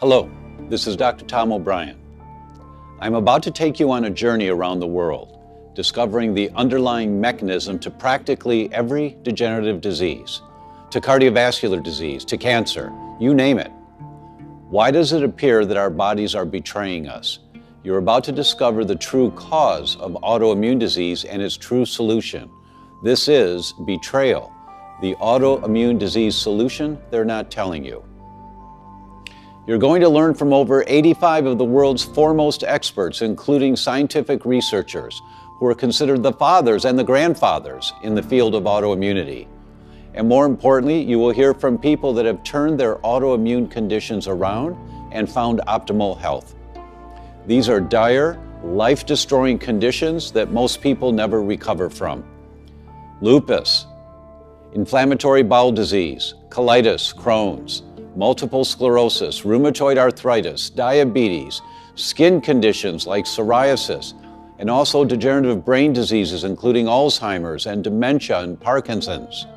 Hello, this is Dr. Tom O'Brien. I'm about to take you on a journey around the world, discovering the underlying mechanism to practically every degenerative disease, to cardiovascular disease, to cancer, you name it. Why does it appear that our bodies are betraying us? You're about to discover the true cause of autoimmune disease and its true solution. This is Betrayal, the autoimmune disease solution they're not telling you. You're going to learn from over 85 of the world's foremost experts, including scientific researchers who are considered the fathers and the grandfathers in the field of autoimmunity. And more importantly, you will hear from people that have turned their autoimmune conditions around and found optimal health. These are dire, life-destroying conditions that most people never recover from. Lupus, inflammatory bowel disease, colitis, Crohn's, multiple sclerosis, rheumatoid arthritis, diabetes, skin conditions like psoriasis, and also degenerative brain diseases including Alzheimer's and dementia and Parkinson's.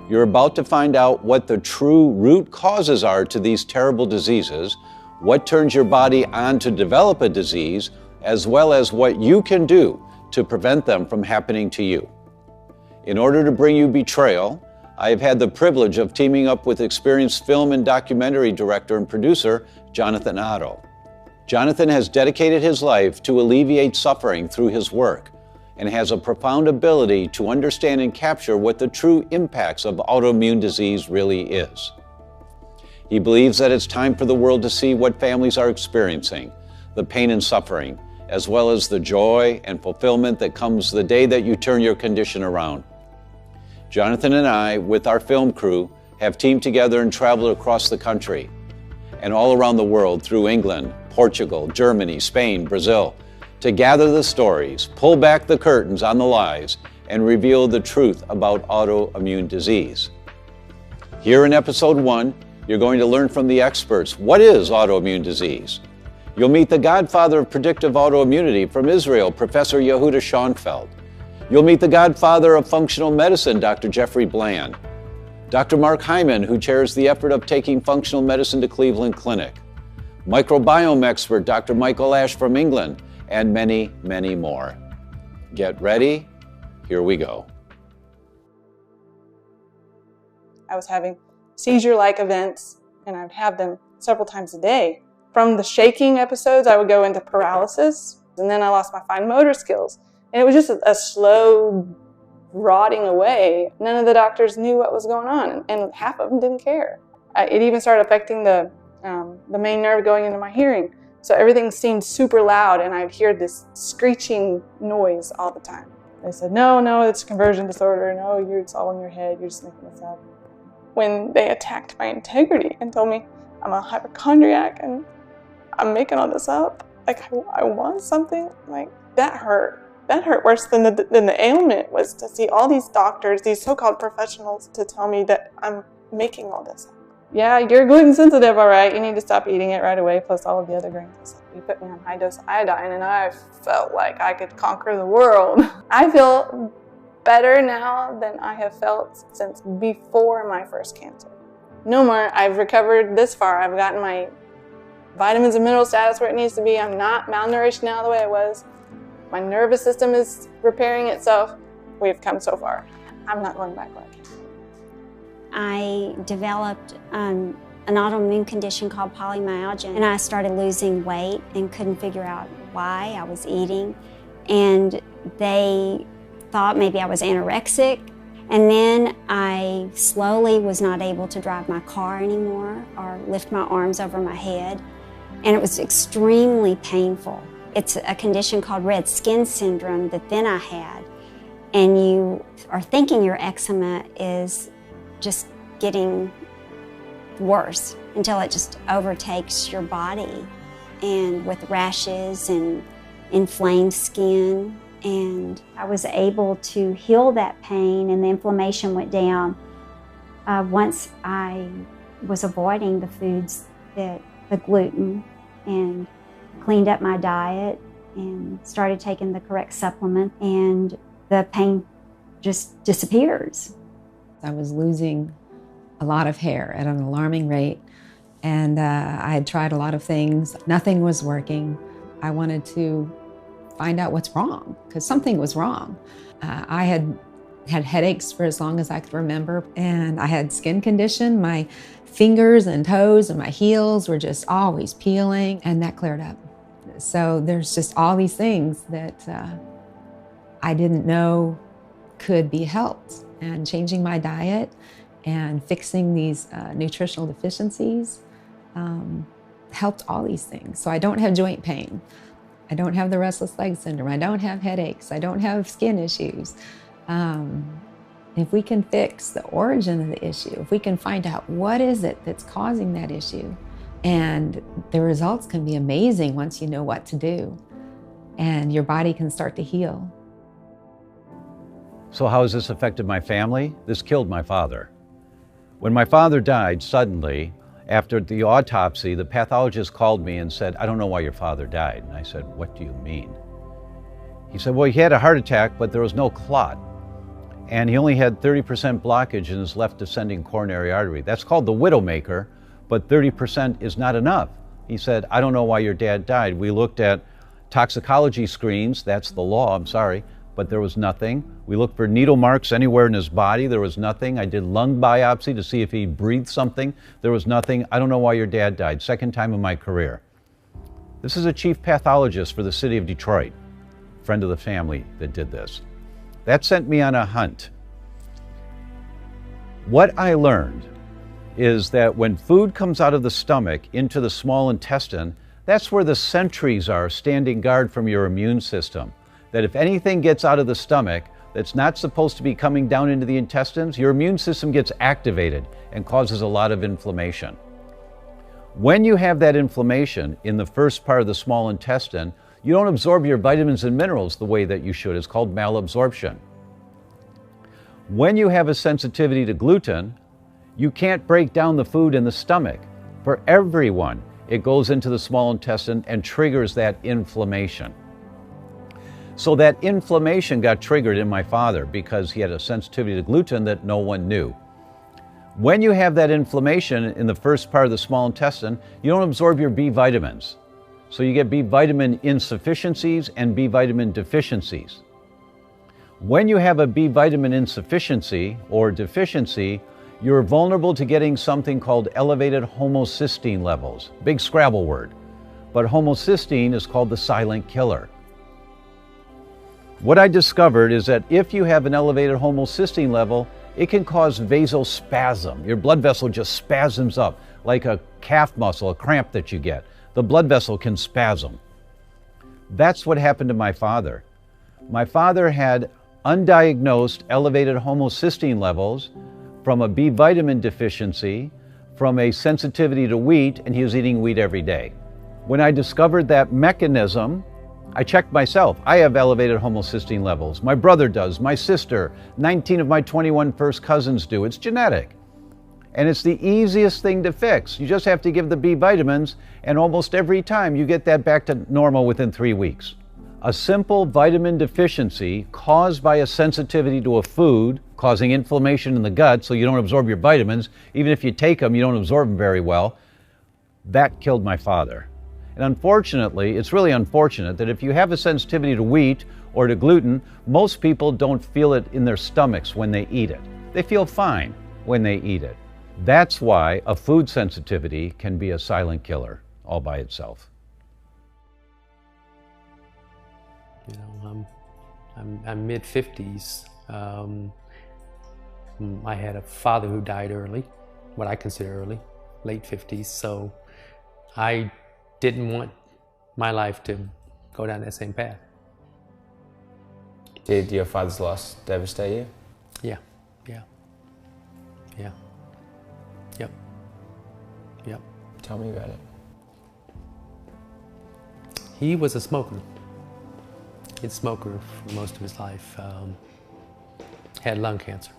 You're about to find out what the true root causes are to these terrible diseases, what turns your body on to develop a disease, as well as what you can do to prevent them from happening to you. In order to bring you Betrayal, I have had the privilege of teaming up with experienced film and documentary director and producer, Jonathan Otto. Jonathan has dedicated his life to alleviate suffering through his work and has a profound ability to understand and capture what the true impacts of autoimmune disease really is. He believes that it's time for the world to see what families are experiencing, the pain and suffering, as well as the joy and fulfillment that comes the day that you turn your condition around. Jonathan and I, with our film crew, have teamed together and traveled across the country and all around the world through England, Portugal, Germany, Spain, Brazil, to gather the stories, pull back the curtains on the lies, and reveal the truth about autoimmune disease. Here in episode 1, you're going to learn from the experts what is autoimmune disease. You'll meet the godfather of predictive autoimmunity from Israel, Professor Yehuda Schoenfeld. You'll meet the godfather of functional medicine, Dr. Jeffrey Bland, Dr. Mark Hyman, who chairs the effort of taking functional medicine to Cleveland Clinic, microbiome expert Dr. Michael Ash from England, and many, many more. Get ready, here we go. I was having seizure-like events, and I'd have them several times a day. From the shaking episodes, I would go into paralysis, and then I lost my fine motor skills. And it was just a slow rotting away. None of the doctors knew what was going on, and half of them didn't care. It even started affecting the main nerve going into my hearing. So everything seemed super loud, and I'd hear this screeching noise all the time. They said, no, it's a conversion disorder. No, it's all in your head. You're just making this up. When they attacked my integrity and told me I'm a hypochondriac and I'm making all this up, like I want something, like that hurt. That hurt worse than the ailment was to see all these doctors, these so-called professionals, to tell me that I'm making all this up. Yeah, you're gluten sensitive, all right. You need to stop eating it right away, plus all of the other grains. You put me on high-dose iodine, and I felt like I could conquer the world. I feel better now than I have felt since before my first cancer. No more. I've recovered this far. I've gotten my vitamins and mineral status where it needs to be. I'm not malnourished now the way I was. My nervous system is repairing itself. We've come so far. I'm not going back where I came. I developed an autoimmune condition called polymyalgia, and I started losing weight and couldn't figure out why I was eating. And they thought maybe I was anorexic. And then I slowly was not able to drive my car anymore or lift my arms over my head. And it was extremely painful. It's a condition called red skin syndrome that then I had. And you are thinking your eczema is just getting worse until it just overtakes your body, and with rashes and inflamed skin. And I was able to heal that pain, and the inflammation went down once I was avoiding the foods the gluten, and cleaned up my diet and started taking the correct supplement, and the pain just disappears. I was losing a lot of hair at an alarming rate. And I had tried a lot of things. Nothing was working. I wanted to find out what's wrong, because something was wrong. I had headaches for as long as I could remember, and I had skin condition. My fingers and toes and my heels were just always peeling, and that cleared up. So there's just all these things that I didn't know could be helped. And changing my diet and fixing these nutritional deficiencies helped all these things. So I don't have joint pain. I don't have the restless leg syndrome. I don't have headaches. I don't have skin issues. If we can fix the origin of the issue, if we can find out what is it that's causing that issue, and the results can be amazing once you know what to do, and your body can start to heal. So how has this affected my family? This killed my father. When my father died suddenly, after the autopsy, the pathologist called me and said, "I don't know why your father died." And I said, "What do you mean?" He said, "Well, he had a heart attack, but there was no clot. And he only had 30% blockage in his left descending coronary artery. That's called the widowmaker, but 30% is not enough." He said, "I don't know why your dad died. We looked at toxicology screens, that's the law, I'm sorry, but there was nothing. We looked for needle marks anywhere in his body, there was nothing. I did lung biopsy to see if he breathed something, there was nothing. I don't know why your dad died." Second time in my career. This is a chief pathologist for the city of Detroit, friend of the family that did this. That sent me on a hunt. What I learned is that when food comes out of the stomach into the small intestine, that's where the sentries are standing guard from your immune system. That if anything gets out of the stomach that's not supposed to be coming down into the intestines, your immune system gets activated and causes a lot of inflammation. When you have that inflammation in the first part of the small intestine, you don't absorb your vitamins and minerals the way that you should. It's called malabsorption. When you have a sensitivity to gluten, you can't break down the food in the stomach. For everyone, it goes into the small intestine and triggers that inflammation. So that inflammation got triggered in my father because he had a sensitivity to gluten that no one knew. When you have that inflammation in the first part of the small intestine, you don't absorb your B vitamins. So you get B vitamin insufficiencies and B vitamin deficiencies. When you have a B vitamin insufficiency or deficiency, you're vulnerable to getting something called elevated homocysteine levels. Big Scrabble word. But homocysteine is called the silent killer. What I discovered is that if you have an elevated homocysteine level, it can cause vasospasm. Your blood vessel just spasms up, like a calf muscle, a cramp that you get. The blood vessel can spasm. That's what happened to my father. My father had undiagnosed elevated homocysteine levels from a B vitamin deficiency, from a sensitivity to wheat, and he was eating wheat every day. When I discovered that mechanism, I checked myself. I have elevated homocysteine levels. My brother does, my sister, 19 of my 21 first cousins do. It's genetic. And it's the easiest thing to fix. You just have to give the B vitamins, and almost every time you get that back to normal within 3 weeks. A simple vitamin deficiency caused by a sensitivity to a food, causing inflammation in the gut so you don't absorb your vitamins. Even if you take them, you don't absorb them very well. That killed my father. And unfortunately, it's really unfortunate that if you have a sensitivity to wheat or to gluten, most people don't feel it in their stomachs when they eat it. They feel fine when they eat it. That's why a food sensitivity can be a silent killer all by itself. You know, I'm mid-50s. I had a father who died early, what I consider early, late 50s. So I didn't want my life to go down that same path. Did your father's loss devastate you? Yeah. Yep. Tell me about it. He was a smoker. He's a smoker for most of his life. Had lung cancer.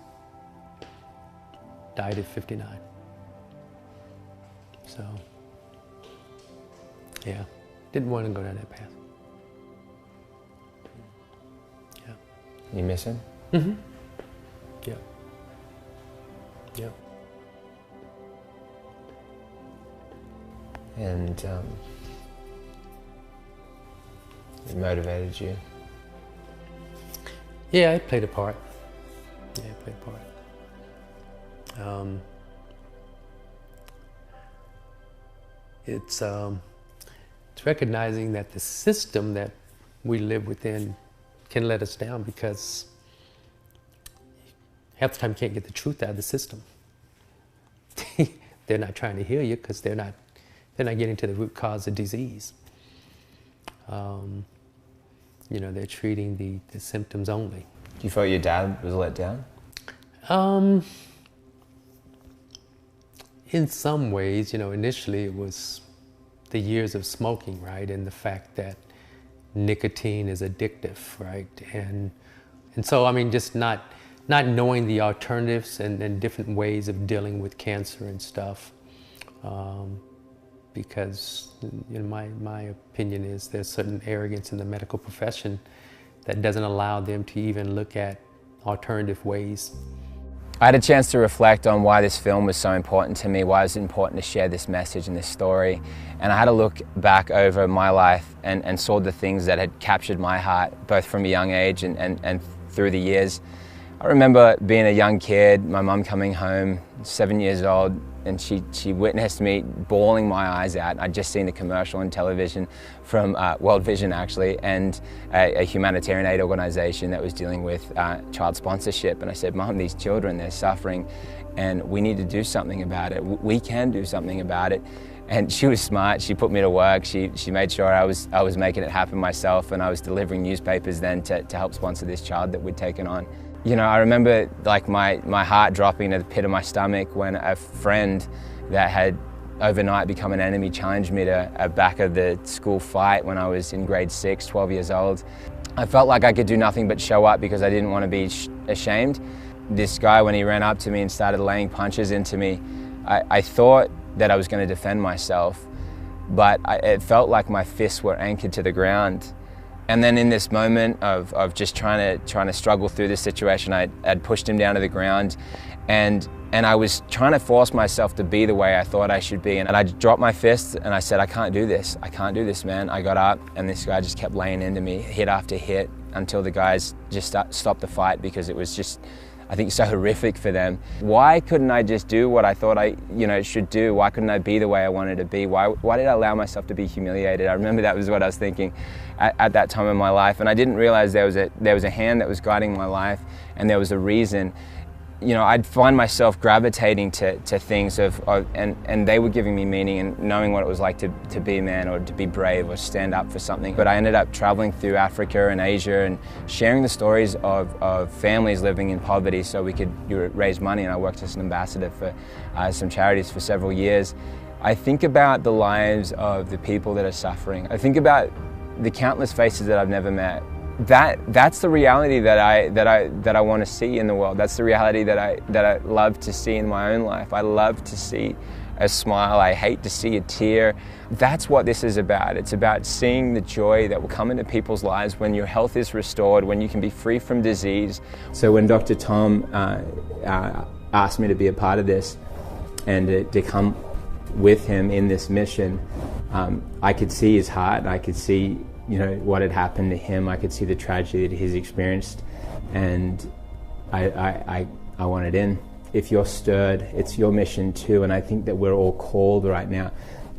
Died at 59. So, yeah, didn't want to go down that path. Yeah. You miss him? Mm-hmm. Yep. and it motivated you? Yeah, it played a part. Yeah, it played a part. It's recognizing that the system that we live within can let us down, because half the time you can't get the truth out of the system. They're not trying to heal you because they're not getting to the root cause of disease. You know, they're treating the symptoms only. Do you feel your dad was let down? In some ways, you know, initially it was the years of smoking, right? And the fact that nicotine is addictive, right? And so, I mean, just not knowing the alternatives and different ways of dealing with cancer and stuff. Because, you know, my opinion is there's certain arrogance in the medical profession that doesn't allow them to even look at alternative ways. I had a chance to reflect on why this film was so important to me, why it was important to share this message and this story. And I had to look back over my life and saw the things that had captured my heart, both from a young age and through the years. I remember being a young kid, my mum coming home, 7 years old, and she witnessed me bawling my eyes out. I'd just seen a commercial on television from World Vision, actually, and a humanitarian aid organization that was dealing with child sponsorship. And I said, Mum, these children, they're suffering, and we need to do something about it. We can do something about it. And she was smart. She put me to work. She made sure I was making it happen myself, and I was delivering newspapers then to help sponsor this child that we'd taken on. You know, I remember like my heart dropping to the pit of my stomach when a friend that had overnight become an enemy challenged me to a back of the school fight when I was in grade 6, 12 years old. I felt like I could do nothing but show up because I didn't want to be ashamed. This guy, when he ran up to me and started laying punches into me, I thought that I was going to defend myself, but it felt like my fists were anchored to the ground. And then in this moment of just trying to struggle through this situation, I'd pushed him down to the ground, and I was trying to force myself to be the way I thought I should be. And I dropped my fists and I said, I can't do this, man. I got up and this guy just kept laying into me, hit after hit, until the guys just stopped the fight, because it was just, I think, so horrific for them. Why couldn't I just do what I thought I should do? Why couldn't I be the way I wanted to be? Why did I allow myself to be humiliated? I remember that was what I was thinking at that time in my life, and I didn't realize there was a hand that was guiding my life, and there was a reason. You know, I'd find myself gravitating to things and they were giving me meaning and knowing what it was like to be a man or to be brave or stand up for something. But I ended up traveling through Africa and Asia and sharing the stories of families living in poverty so we could raise money, and I worked as an ambassador for some charities for several years. I think about the lives of the people that are suffering. I think about the countless faces that I've never met. That's the reality that I want to see in the world. That's the reality that I love to see in my own life. I love to see a smile. I hate to see a tear. That's what this is about. It's about seeing the joy that will come into people's lives when your health is restored, when you can be free from disease. So when Dr. Tom asked me to be a part of this and to come with him in this mission, I could see his heart. I could see what had happened to him. I could see the tragedy that he's experienced, and I wanted in. If you're stirred, it's your mission too, and I think that we're all called right now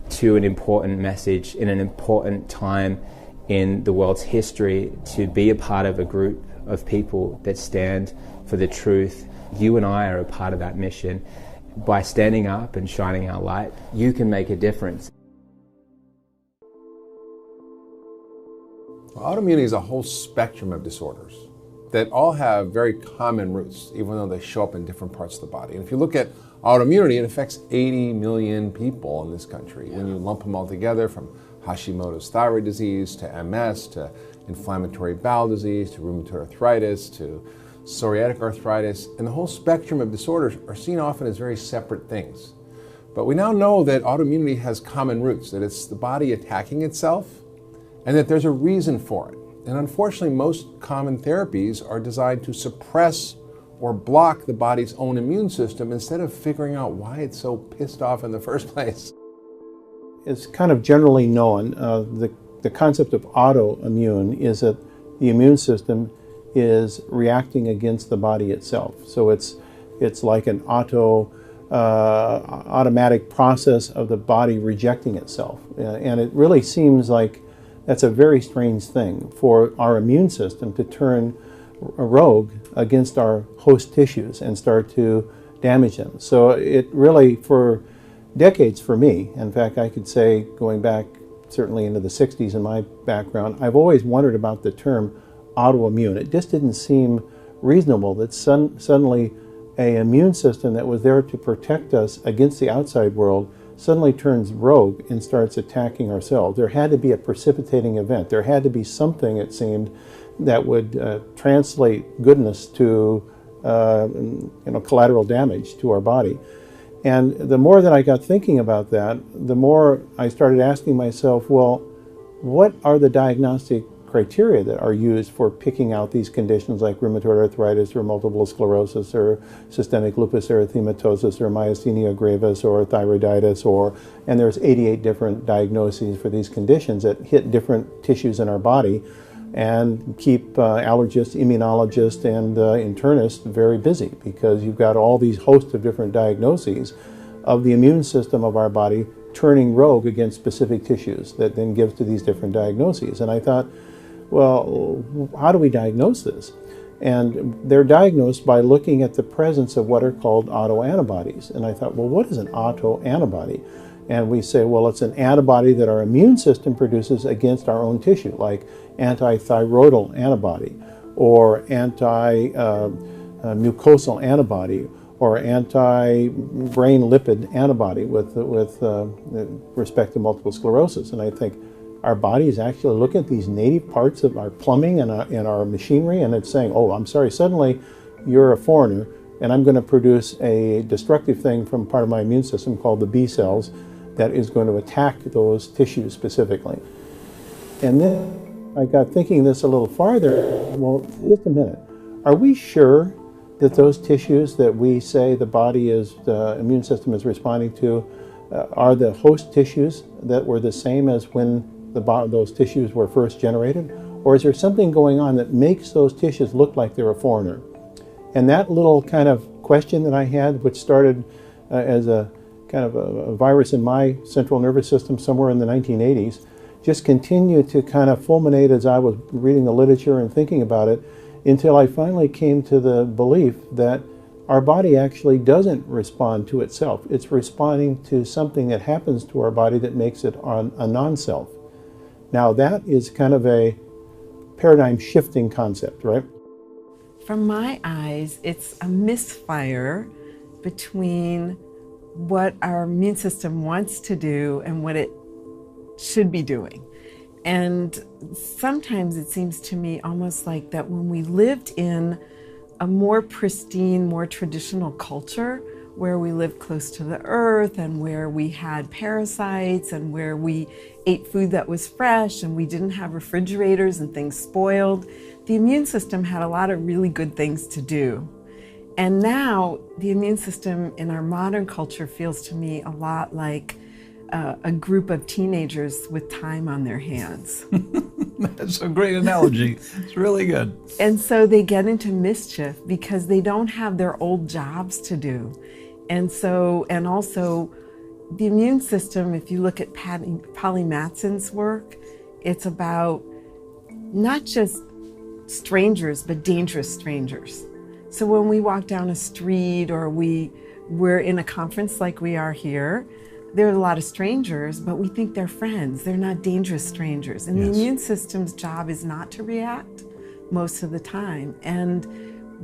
to an important message in an important time in the world's history, to be a part of a group of people that stand for the truth. You and I are a part of that mission. By standing up and shining our light, you can make a difference. Autoimmunity is a whole spectrum of disorders that all have very common roots, even though they show up in different parts of the body. And if you look at autoimmunity, it affects 80 million people in this country. When you lump them all together, from Hashimoto's thyroid disease to MS to inflammatory bowel disease to rheumatoid arthritis to psoriatic arthritis, and the whole spectrum of disorders are seen often as very separate things. But we now know that autoimmunity has common roots, that it's the body attacking itself, and that there's a reason for it. And unfortunately, most common therapies are designed to suppress or block the body's own immune system instead of figuring out why it's so pissed off in the first place. is kind of generally known. The concept of autoimmune is that the immune system is reacting against the body itself. So it's like an automatic process of the body rejecting itself. And it really seems like that's a very strange thing for our immune system to turn rogue against our host tissues and start to damage them. So it really, for decades for me, in fact, I could say going back certainly into the 60s in my background, I've always wondered about the term autoimmune. It just didn't seem reasonable that suddenly an immune system that was there to protect us against the outside world suddenly turns rogue and starts attacking ourselves. There had to be a precipitating event. There had to be something, it seemed, that would translate goodness to collateral damage to our body. And the more that I got thinking about that, the more I started asking myself, well, what are the diagnostic criteria that are used for picking out these conditions like rheumatoid arthritis or multiple sclerosis or systemic lupus erythematosus or myasthenia gravis or thyroiditis, and there's 88 different diagnoses for these conditions that hit different tissues in our body and keep allergists, immunologists, and internists very busy, because you've got all these hosts of different diagnoses of the immune system of our body turning rogue against specific tissues that then gives to these different diagnoses. And I thought, well, how do we diagnose this? And they're diagnosed by looking at the presence of what are called autoantibodies. And I thought, well, what is an autoantibody? And we say, well, it's an antibody that our immune system produces against our own tissue, like anti-thyroidal antibody, or anti-mucosal antibody, or anti-brain lipid antibody with respect to multiple sclerosis. And I think our body is actually looking at these native parts of our plumbing and our machinery, and it's saying, oh, I'm sorry, suddenly you're a foreigner, and I'm going to produce a destructive thing from part of my immune system called the B cells that is going to attack those tissues specifically. And then I got thinking this a little farther. Well, just a minute. Are we sure that those tissues that we say the immune system is responding to are the host tissues that were the same as when those tissues were first generated? Or is there something going on that makes those tissues look like they're a foreigner? And that little kind of question that I had, which started as a kind of a virus in my central nervous system somewhere in the 1980s, just continued to kind of fulminate as I was reading the literature and thinking about it, until I finally came to the belief that our body actually doesn't respond to itself. It's responding to something that happens to our body that makes it a non-self. Now that is kind of a paradigm shifting concept, right? From my eyes, it's a misfire between what our immune system wants to do and what it should be doing. And sometimes it seems to me almost like that when we lived in a more pristine, more traditional culture, where we lived close to the earth and where we had parasites and where we ate food that was fresh and we didn't have refrigerators and things spoiled, the immune system had a lot of really good things to do. And now the immune system in our modern culture feels to me a lot like a group of teenagers with time on their hands. That's a great analogy. It's really good. And so they get into mischief because they don't have their old jobs to do. And also the immune system, if you look at Polly Matson's work, it's about not just strangers, but dangerous strangers. So when we walk down a street or we're in a conference like we are here, there are a lot of strangers, but we think they're friends. They're not dangerous strangers. And Yes. the immune system's job is not to react most of the time. And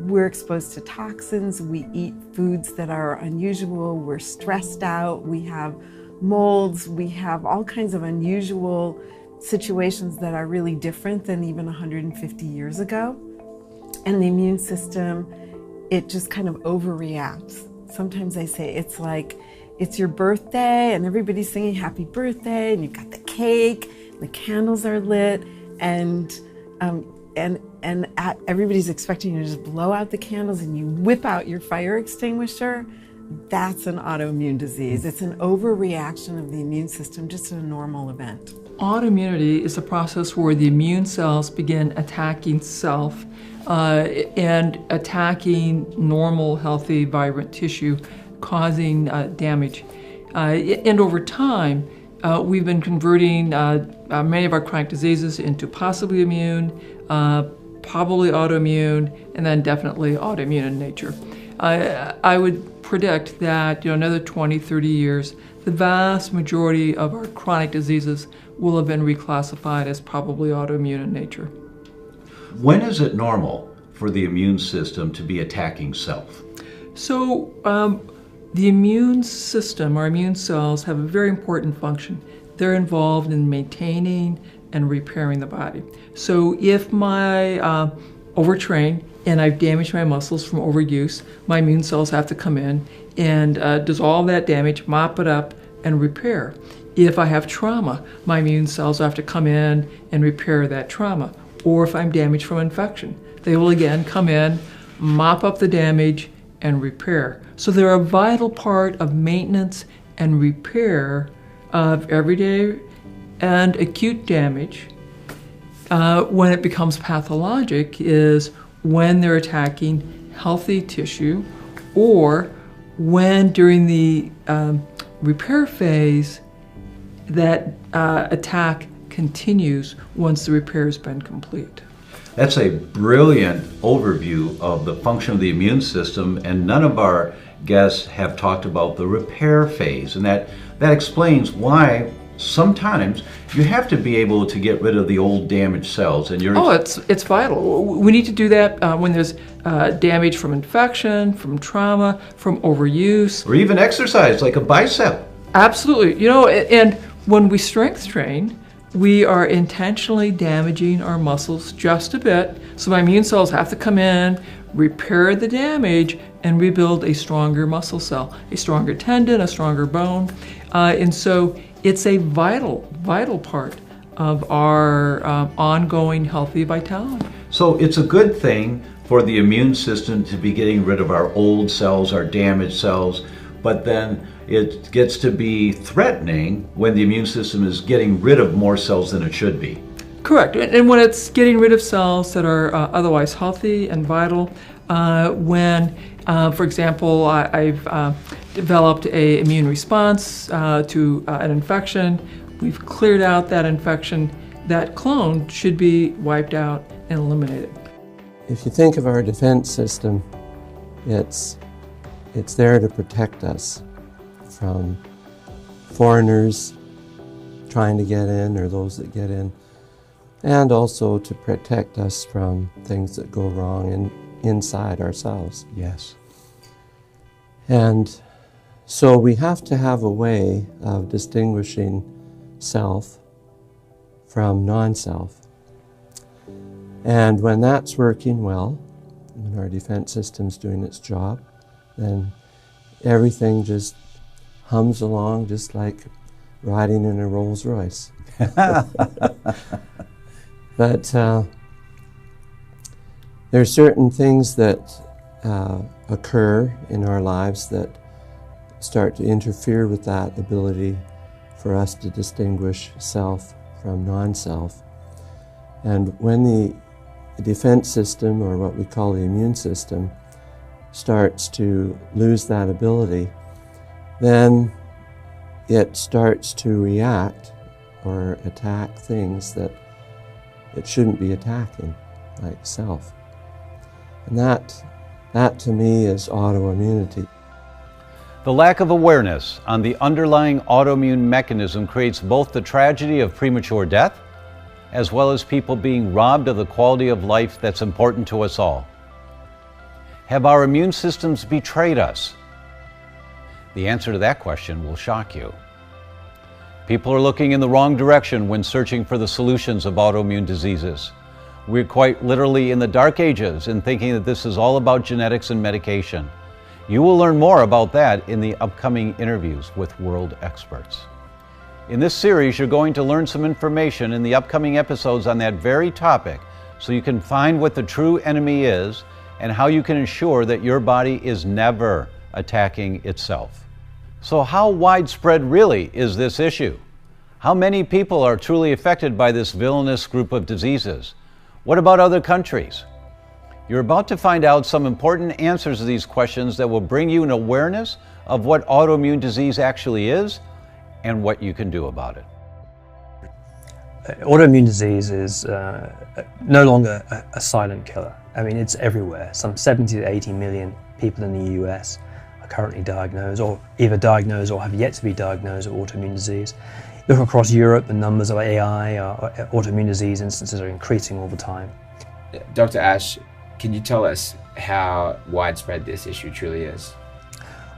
we're exposed to toxins. We eat foods that are unusual. We're stressed out. We have molds. We have all kinds of unusual situations that are really different than even 150 years ago. And the immune system, it just kind of overreacts. Sometimes I say it's like, it's your birthday and everybody's singing happy birthday and you've got the cake, and the candles are lit, and everybody's expecting you to just blow out the candles and you whip out your fire extinguisher. that's an autoimmune disease. It's an overreaction of the immune system just in a normal event. Autoimmunity is a process where the immune cells begin attacking self and attacking normal, healthy, vibrant tissue, causing damage. And over time, we've been converting many of our chronic diseases into possibly immune, probably autoimmune, and then definitely autoimmune in nature. I would predict that another 20, 30 years, the vast majority of our chronic diseases will have been reclassified as probably autoimmune in nature. When is it normal for the immune system to be attacking self? So the immune system, our immune cells, have a very important function. They're involved in maintaining and repairing the body. So if my overtrained and I've damaged my muscles from overuse, my immune cells have to come in and dissolve that damage, mop it up, and repair. If I have trauma, my immune cells have to come in and repair that trauma. Or if I'm damaged from infection, they will again come in, mop up the damage, and repair. So they're a vital part of maintenance and repair of everyday and acute damage. When it becomes pathologic is when they're attacking healthy tissue, or when during the repair phase that attack continues once the repair has been complete. That's a brilliant overview of the function of the immune system, and none of our guests have talked about the repair phase, and that explains why sometimes you have to be able to get rid of the old damaged cells. And it's vital. We need to do that when there's damage from infection, from trauma, from overuse. Or even exercise, like a bicep. Absolutely. And when we strength train, we are intentionally damaging our muscles just a bit. So my immune cells have to come in, repair the damage, and rebuild a stronger muscle cell, a stronger tendon, a stronger bone. And so it's a vital part of our ongoing healthy vitality. So it's a good thing for the immune system to be getting rid of our old cells, our damaged cells, but then it gets to be threatening when the immune system is getting rid of more cells than it should be. Correct. And when it's getting rid of cells that are otherwise healthy and vital, when, for example, I've developed an immune response to an infection, we've cleared out that infection, that clone should be wiped out and eliminated. If you think of our defense system, it's there to protect us from foreigners trying to get in, or those that get in, and also to protect us from things that go wrong inside ourselves. Yes. And so we have to have a way of distinguishing self from non-self. And when that's working well, when our defense system's doing its job, then everything just hums along just like riding in a Rolls Royce. But there are certain things that occur in our lives that start to interfere with that ability for us to distinguish self from non-self. And when the defense system, or what we call the immune system, starts to lose that ability, then it starts to react or attack things that it shouldn't be attacking, like self. And that to me is autoimmunity. The lack of awareness on the underlying autoimmune mechanism creates both the tragedy of premature death, as well as people being robbed of the quality of life that's important to us all. Have our immune systems betrayed us? The answer to that question will shock you. People are looking in the wrong direction when searching for the solutions of autoimmune diseases. We're quite literally in the dark ages in thinking that this is all about genetics and medication. You will learn more about that in the upcoming interviews with world experts. In this series, you're going to learn some information in the upcoming episodes on that very topic, so you can find what the true enemy is and how you can ensure that your body is never attacking itself. So how widespread really is this issue? How many people are truly affected by this villainous group of diseases? What about other countries? You're about to find out some important answers to these questions that will bring you an awareness of what autoimmune disease actually is and what you can do about it. Autoimmune disease is no longer a silent killer. I mean, it's everywhere. Some 70 to 80 million people in the US are currently diagnosed, or either diagnosed or have yet to be diagnosed with autoimmune disease. Look across Europe, the numbers of autoimmune disease instances are increasing all the time. Dr. Ash, can you tell us how widespread this issue truly is?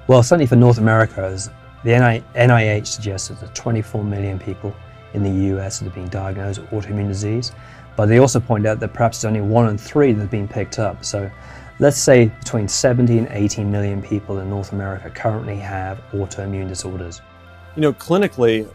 Well, certainly for North America, the NIH suggests that there are 24 million people in the US that are being diagnosed with autoimmune disease, but they also point out that perhaps it's only 1 in 3 that have been picked up. So let's say between 70 and 80 million people in North America currently have autoimmune disorders. You know, clinically,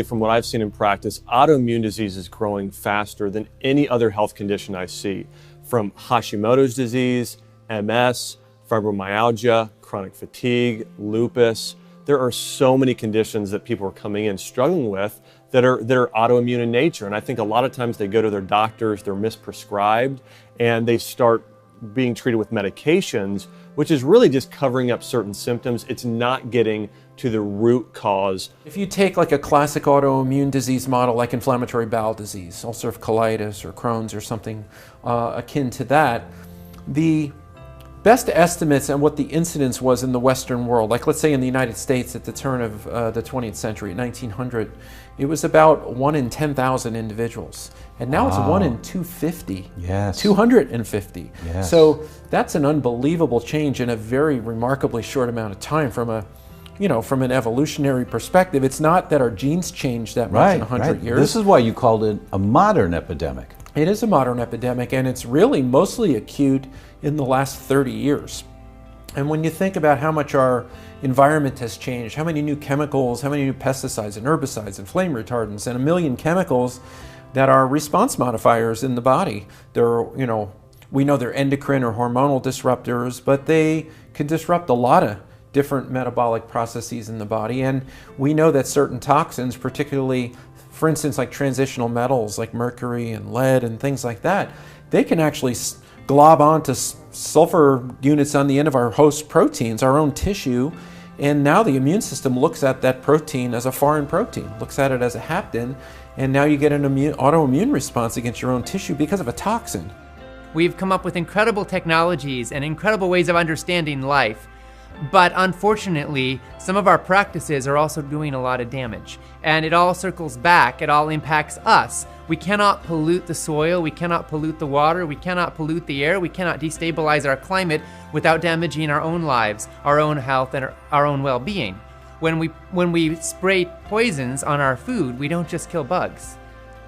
from what I've seen in practice, autoimmune disease is growing faster than any other health condition I see. From Hashimoto's disease, MS, fibromyalgia, chronic fatigue, lupus. There are so many conditions that people are coming in struggling with that are autoimmune in nature. And I think a lot of times they go to their doctors, they're misprescribed, and they start being treated with medications, which is really just covering up certain symptoms. It's not getting to the root cause. If you take like a classic autoimmune disease model like inflammatory bowel disease, ulcerative colitis or Crohn's or something akin to that, the best estimates on what the incidence was in the Western world, like let's say in the United States at the turn of the 20th century, 1900, it was about 1 in 10,000 individuals. And now it's 1 in 250, yes. 250. Yes. So that's an unbelievable change in a very remarkably short amount of time from a, from an evolutionary perspective. It's not that our genes changed that much in 100 years. This is why you called it a modern epidemic. It is a modern epidemic, and it's really mostly acute in the last 30 years. And when you think about how much our environment has changed, how many new chemicals, how many new pesticides and herbicides and flame retardants and a million chemicals that are response modifiers in the body. They're, we know they're endocrine or hormonal disruptors, but they can disrupt a lot of different metabolic processes in the body. And we know that certain toxins, particularly, for instance, like transitional metals like mercury and lead and things like that, they can actually glob onto sulfur units on the end of our host proteins, our own tissue, and now the immune system looks at that protein as a foreign protein, looks at it as a hapten, and now you get an autoimmune response against your own tissue because of a toxin. We've come up with incredible technologies and incredible ways of understanding life, but unfortunately, some of our practices are also doing a lot of damage, and it all circles back, it all impacts us. We cannot pollute the soil, we cannot pollute the water, we cannot pollute the air, we cannot destabilize our climate without damaging our own lives, our own health, and our own well-being. When we spray poisons on our food, we don't just kill bugs.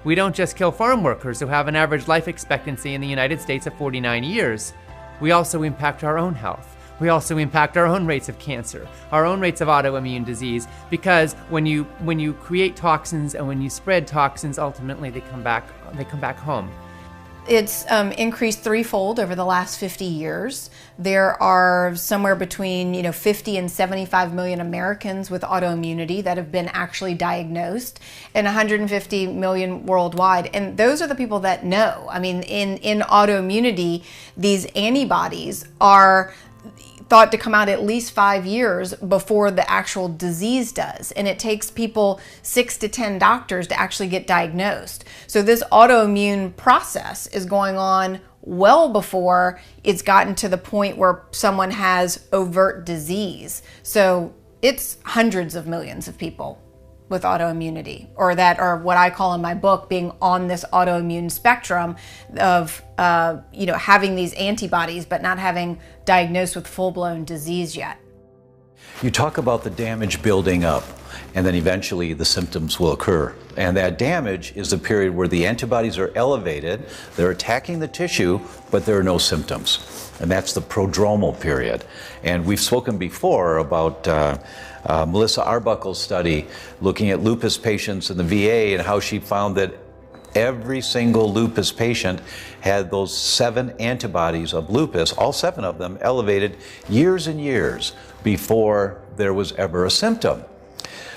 We don't just kill farm workers who have an average life expectancy in the United States of 49 years. We also impact our own health. We also impact our own rates of cancer, our own rates of autoimmune disease, because when you create toxins and when you spread toxins, ultimately they come back home. It's increased threefold over the last 50 years. There are somewhere between 50 and 75 million Americans with autoimmunity that have been actually diagnosed, and 150 million worldwide. And those are the people that know. I mean, in autoimmunity, these antibodies are thought to come out at least 5 years before the actual disease does. And it takes people 6 to 10 doctors to actually get diagnosed. So this autoimmune process is going on well before it's gotten to the point where someone has overt disease. So it's hundreds of millions of people with autoimmunity, or that are what I call in my book being on this autoimmune spectrum of having these antibodies but not having diagnosed with full-blown disease yet. You talk about the damage building up, and then eventually the symptoms will occur. And that damage is the period where the antibodies are elevated, they're attacking the tissue, but there are no symptoms. And that's the prodromal period. And we've spoken before about Melissa Arbuckle's study looking at lupus patients in the VA and how she found that Every single lupus patient had those 7 antibodies of lupus, all 7 of them elevated years and years before there was ever a symptom.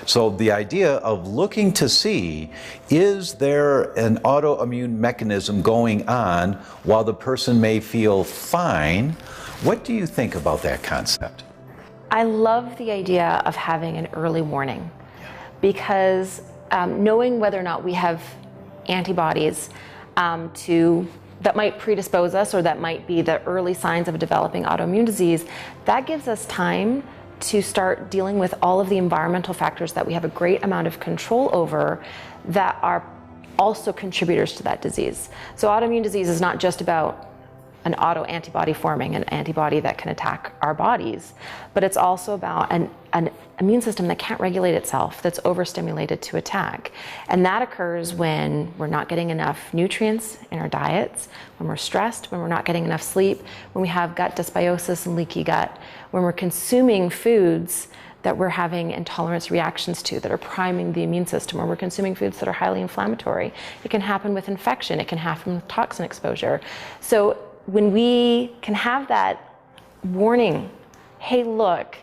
So the idea of looking to see, is there an autoimmune mechanism going on while the person may feel fine? What do you think about that concept? I love the idea of having an early warning, because knowing whether or not we have antibodies that might predispose us, or that might be the early signs of developing autoimmune disease, that gives us time to start dealing with all of the environmental factors that we have a great amount of control over that are also contributors to that disease. So autoimmune disease is not just about an autoantibody forming, an antibody that can attack our bodies, but it's also about an immune system that can't regulate itself, that's overstimulated to attack. And that occurs when we're not getting enough nutrients in our diets, when we're stressed, when we're not getting enough sleep, when we have gut dysbiosis and leaky gut, when we're consuming foods that we're having intolerance reactions to, that are priming the immune system, or we're consuming foods that are highly inflammatory. It can happen with infection, it can happen with toxin exposure. So when we can have that warning, hey, look,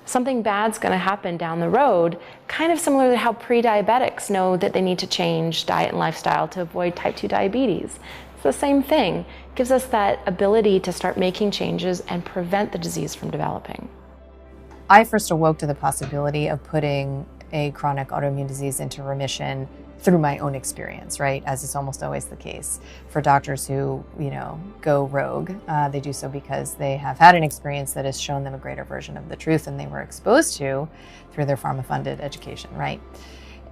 something bad's going to happen down the road, kind of similar to how pre-diabetics know that they need to change diet and lifestyle to avoid type 2 diabetes. It's the same thing. It gives us that ability to start making changes and prevent the disease from developing. I first awoke to the possibility of putting a chronic autoimmune disease into remission through my own experience, right? As is almost always the case for doctors who, go rogue. They do so because they have had an experience that has shown them a greater version of the truth than they were exposed to through their pharma-funded education, right?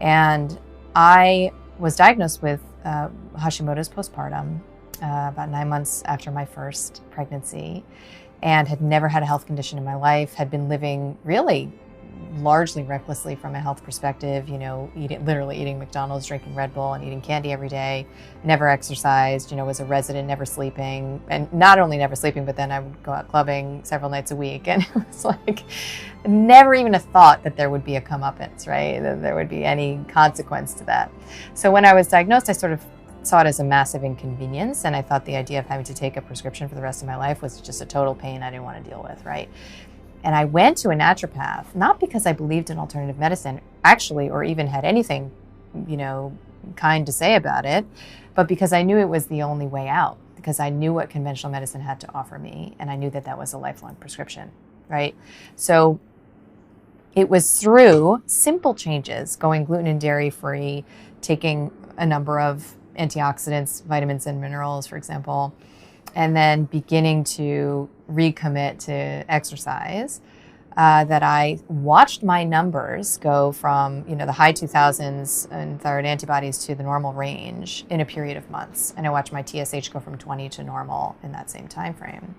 And I was diagnosed with Hashimoto's postpartum about 9 months after my first pregnancy, and had never had a health condition in my life, had been living really largely recklessly from a health perspective, literally eating McDonald's, drinking Red Bull, and eating candy every day, never exercised, was a resident, never sleeping, and not only never sleeping, but then I would go out clubbing several nights a week, and it was like, never even a thought that there would be a comeuppance, right? That there would be any consequence to that. So when I was diagnosed, I sort of saw it as a massive inconvenience, and I thought the idea of having to take a prescription for the rest of my life was just a total pain I didn't want to deal with, right? And I went to a naturopath, not because I believed in alternative medicine, actually, or even had anything, kind to say about it, but because I knew it was the only way out, because I knew what conventional medicine had to offer me, and I knew that that was a lifelong prescription, right? So it was through simple changes, going gluten and dairy free, taking a number of antioxidants, vitamins and minerals, for example, and then beginning to recommit to exercise, that I watched my numbers go from, the high 2000s in thyroid antibodies to the normal range in a period of months. And I watched my TSH go from 20 to normal in that same time frame.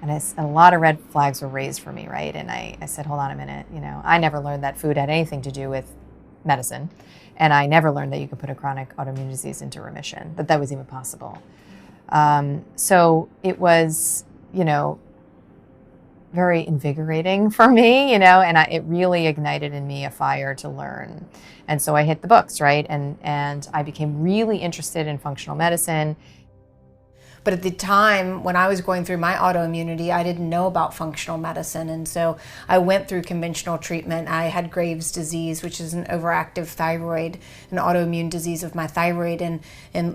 And a lot of red flags were raised for me, right? And I said, hold on a minute, I never learned that food had anything to do with medicine. And I never learned that you could put a chronic autoimmune disease into remission, that was even possible. So it was, very invigorating for me, and it really ignited in me a fire to learn. And so I hit the books, right? And I became really interested in functional medicine. But at the time when I was going through my autoimmunity, I didn't know about functional medicine. And so I went through conventional treatment. I had Graves' disease, which is an overactive thyroid, an autoimmune disease of my thyroid. And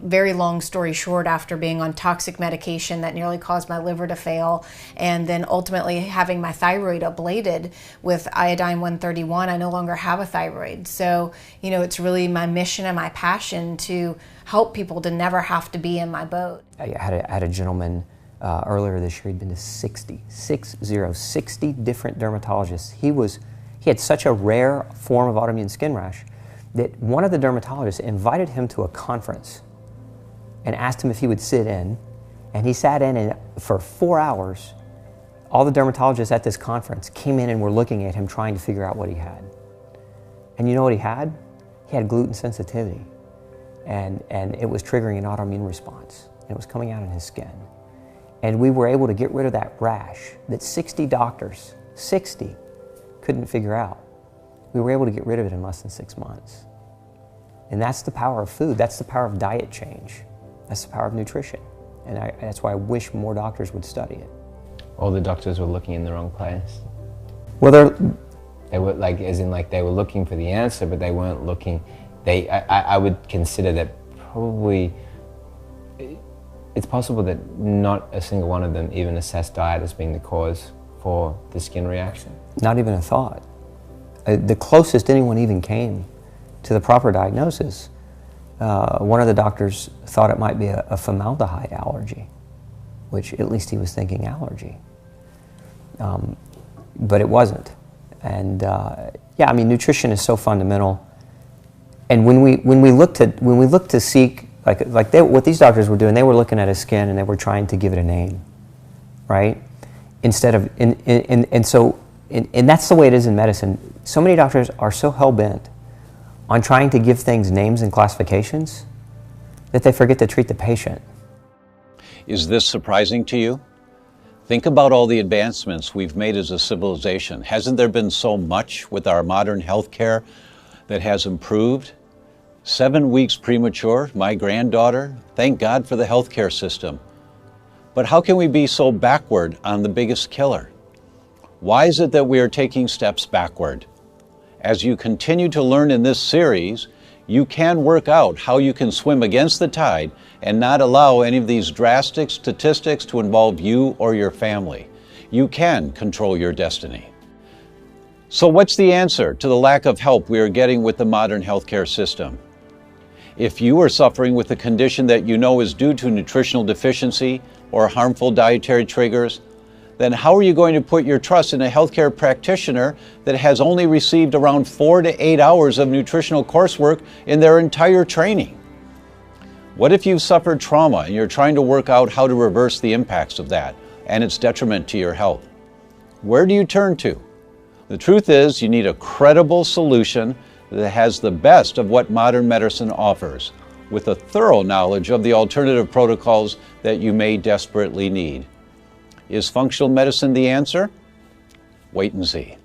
very long story short, after being on toxic medication that nearly caused my liver to fail, and then ultimately having my thyroid ablated with iodine 131, I no longer have a thyroid. So, it's really my mission and my passion to help people to never have to be in my boat. I had a gentleman earlier this year. He'd been to 60 different dermatologists. He had such a rare form of autoimmune skin rash that one of the dermatologists invited him to a conference and asked him if he would sit in. And he sat in, and for 4 hours, all the dermatologists at this conference came in and were looking at him trying to figure out what he had. And you know what he had? He had gluten sensitivity. And it was triggering an autoimmune response. And it was coming out in his skin. And we were able to get rid of that rash that 60 doctors, 60, couldn't figure out. We were able to get rid of it in less than 6 months. And that's the power of food. That's the power of diet change. That's the power of nutrition. And that's why I wish more doctors would study it. All the doctors were looking in the wrong place. Well, they were like, as in like they were looking for the answer, but they weren't looking. I would consider that probably it's possible that not a single one of them even assessed diet as being the cause for the skin reaction. Not even a thought. The closest anyone even came to the proper diagnosis, one of the doctors thought it might be a formaldehyde allergy, which at least he was thinking allergy. But it wasn't. And yeah, I mean, nutrition is so fundamental. And when we look to seek, what these doctors were doing, they were looking at his skin and they were trying to give it a name, right? Instead of, and that's the way it is in medicine. So many doctors are so hell-bent on trying to give things names and classifications that they forget to treat the patient. Is this surprising to you? Think about all the advancements we've made as a civilization. Hasn't there been so much with our modern healthcare that has improved? 7 weeks premature, my granddaughter, thank God for the healthcare system. But how can we be so backward on the biggest killer? Why is it that we are taking steps backward? As you continue to learn in this series, you can work out how you can swim against the tide and not allow any of these drastic statistics to involve you or your family. You can control your destiny. So what's the answer to the lack of help we are getting with the modern healthcare system? If you are suffering with a condition that you know is due to nutritional deficiency or harmful dietary triggers, then how are you going to put your trust in a healthcare practitioner that has only received around 4 to 8 hours of nutritional coursework in their entire training? What if you've suffered trauma and you're trying to work out how to reverse the impacts of that and its detriment to your health? Where do you turn to? The truth is, you need a credible solution that has the best of what modern medicine offers, with a thorough knowledge of the alternative protocols that you may desperately need. Is functional medicine the answer? Wait and see.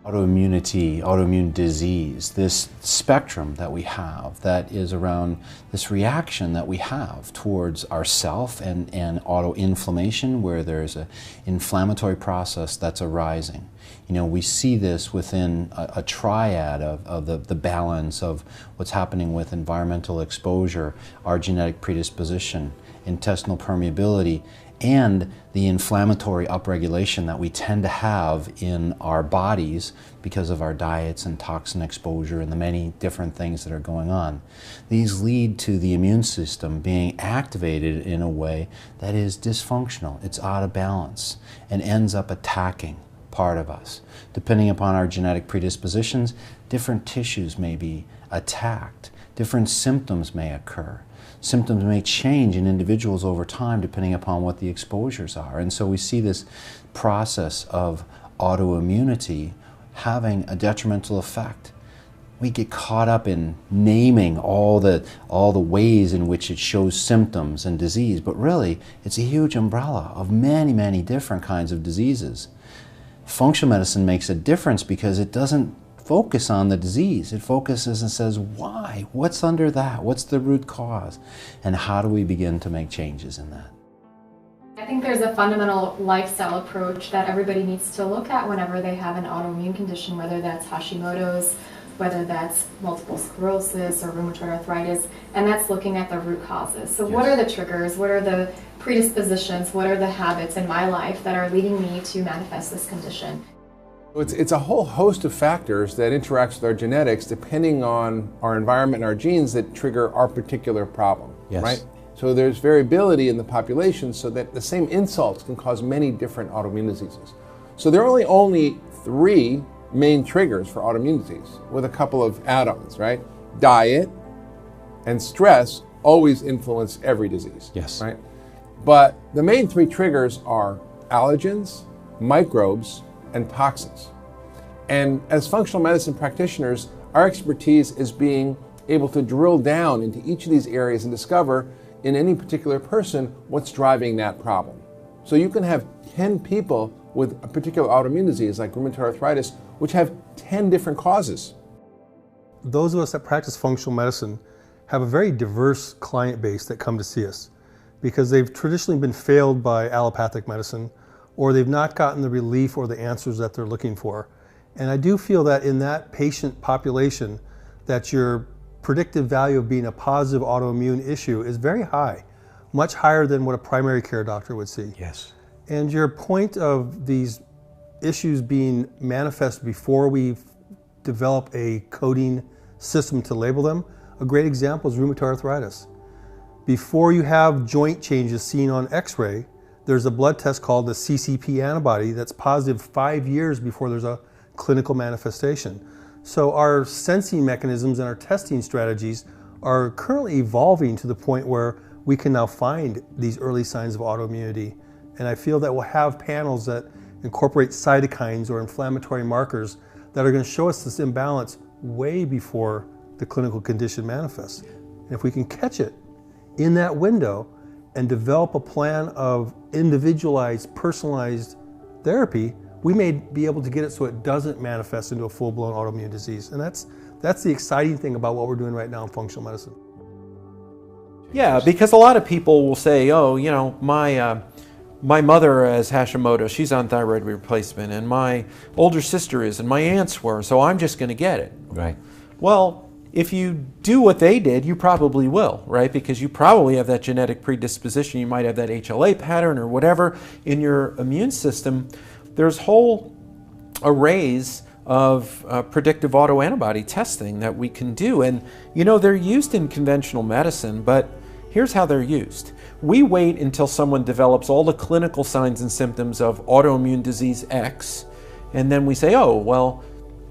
Autoimmunity, autoimmune disease, this spectrum that we have that is around this reaction that we have towards ourself and autoinflammation, where there's an inflammatory process that's arising. You know, we see this within a triad of the balance of what's happening with environmental exposure, our genetic predisposition, intestinal permeability, and the inflammatory upregulation that we tend to have in our bodies because of our diets and toxin exposure and the many different things that are going on. These lead to the immune system being activated in a way that is dysfunctional. It's out of balance and ends up attacking part of us. Depending upon our genetic predispositions, different tissues may be attacked, different symptoms may occur. Symptoms may change in individuals over time depending upon what the exposures are. And so we see this process of autoimmunity having a detrimental effect. We get caught up in naming all the ways in which it shows symptoms and disease, but really it's a huge umbrella of many, many different kinds of diseases. Functional medicine makes a difference because it doesn't focus on the disease. It focuses and says, why? What's under that? What's the root cause? And how do we begin to make changes in that? I think there's a fundamental lifestyle approach that everybody needs to look at whenever they have an autoimmune condition, whether that's Hashimoto's, whether that's multiple sclerosis or rheumatoid arthritis, and that's looking at the root causes. So what are the triggers? What are the predispositions? What are the habits in my life that are leading me to manifest this condition? It's a whole host of factors that interacts with our genetics depending on our environment and our genes that trigger our particular problem, right? So there's variability in the population so that the same insults can cause many different autoimmune diseases. So there are only 3 main triggers for autoimmune disease with a couple of add-ons, right? Diet and stress always influence every disease, right? But the main 3 triggers are allergens, microbes, and toxins. And as functional medicine practitioners, our expertise is being able to drill down into each of these areas and discover in any particular person what's driving that problem. So you can have 10 people with a particular autoimmune disease like rheumatoid arthritis, which have 10 different causes. those of us that practice functional medicine have a very diverse client base that come to see us because they've traditionally been failed by allopathic medicine, or they've not gotten the relief or the answers that they're looking for. And I do feel that in that patient population, that your predictive value of being a positive autoimmune issue is very high, much higher than what a primary care doctor would see. Yes. And your point of these issues being manifest before we develop a coding system to label them, a great example is rheumatoid arthritis. Before you have joint changes seen on x-ray, there's a blood test called the CCP antibody that's positive 5 years before there's a clinical manifestation. So our sensing mechanisms and our testing strategies are currently evolving to the point where we can now find these early signs of autoimmunity. And I feel that we'll have panels that incorporate cytokines or inflammatory markers that are going to show us this imbalance way before the clinical condition manifests. And if we can catch it in that window and develop a plan of individualized, personalized therapy, we may be able to get it so it doesn't manifest into a full-blown autoimmune disease. And that's the exciting thing about what we're doing right now in functional medicine. Yeah, because a lot of people will say, oh, you know, my mother has Hashimoto, she's on thyroid replacement, and my older sister is, and my aunts were, so I'm just going to get it. Right. Well, if you do what they did, you probably will, right? Because you probably have that genetic predisposition. You might have that HLA pattern or whatever in your immune system. There's whole arrays of predictive autoantibody testing that we can do. And, you know, they're used in conventional medicine, but here's how they're used. We wait until someone develops all the clinical signs and symptoms of autoimmune disease X, and then we say, oh, well,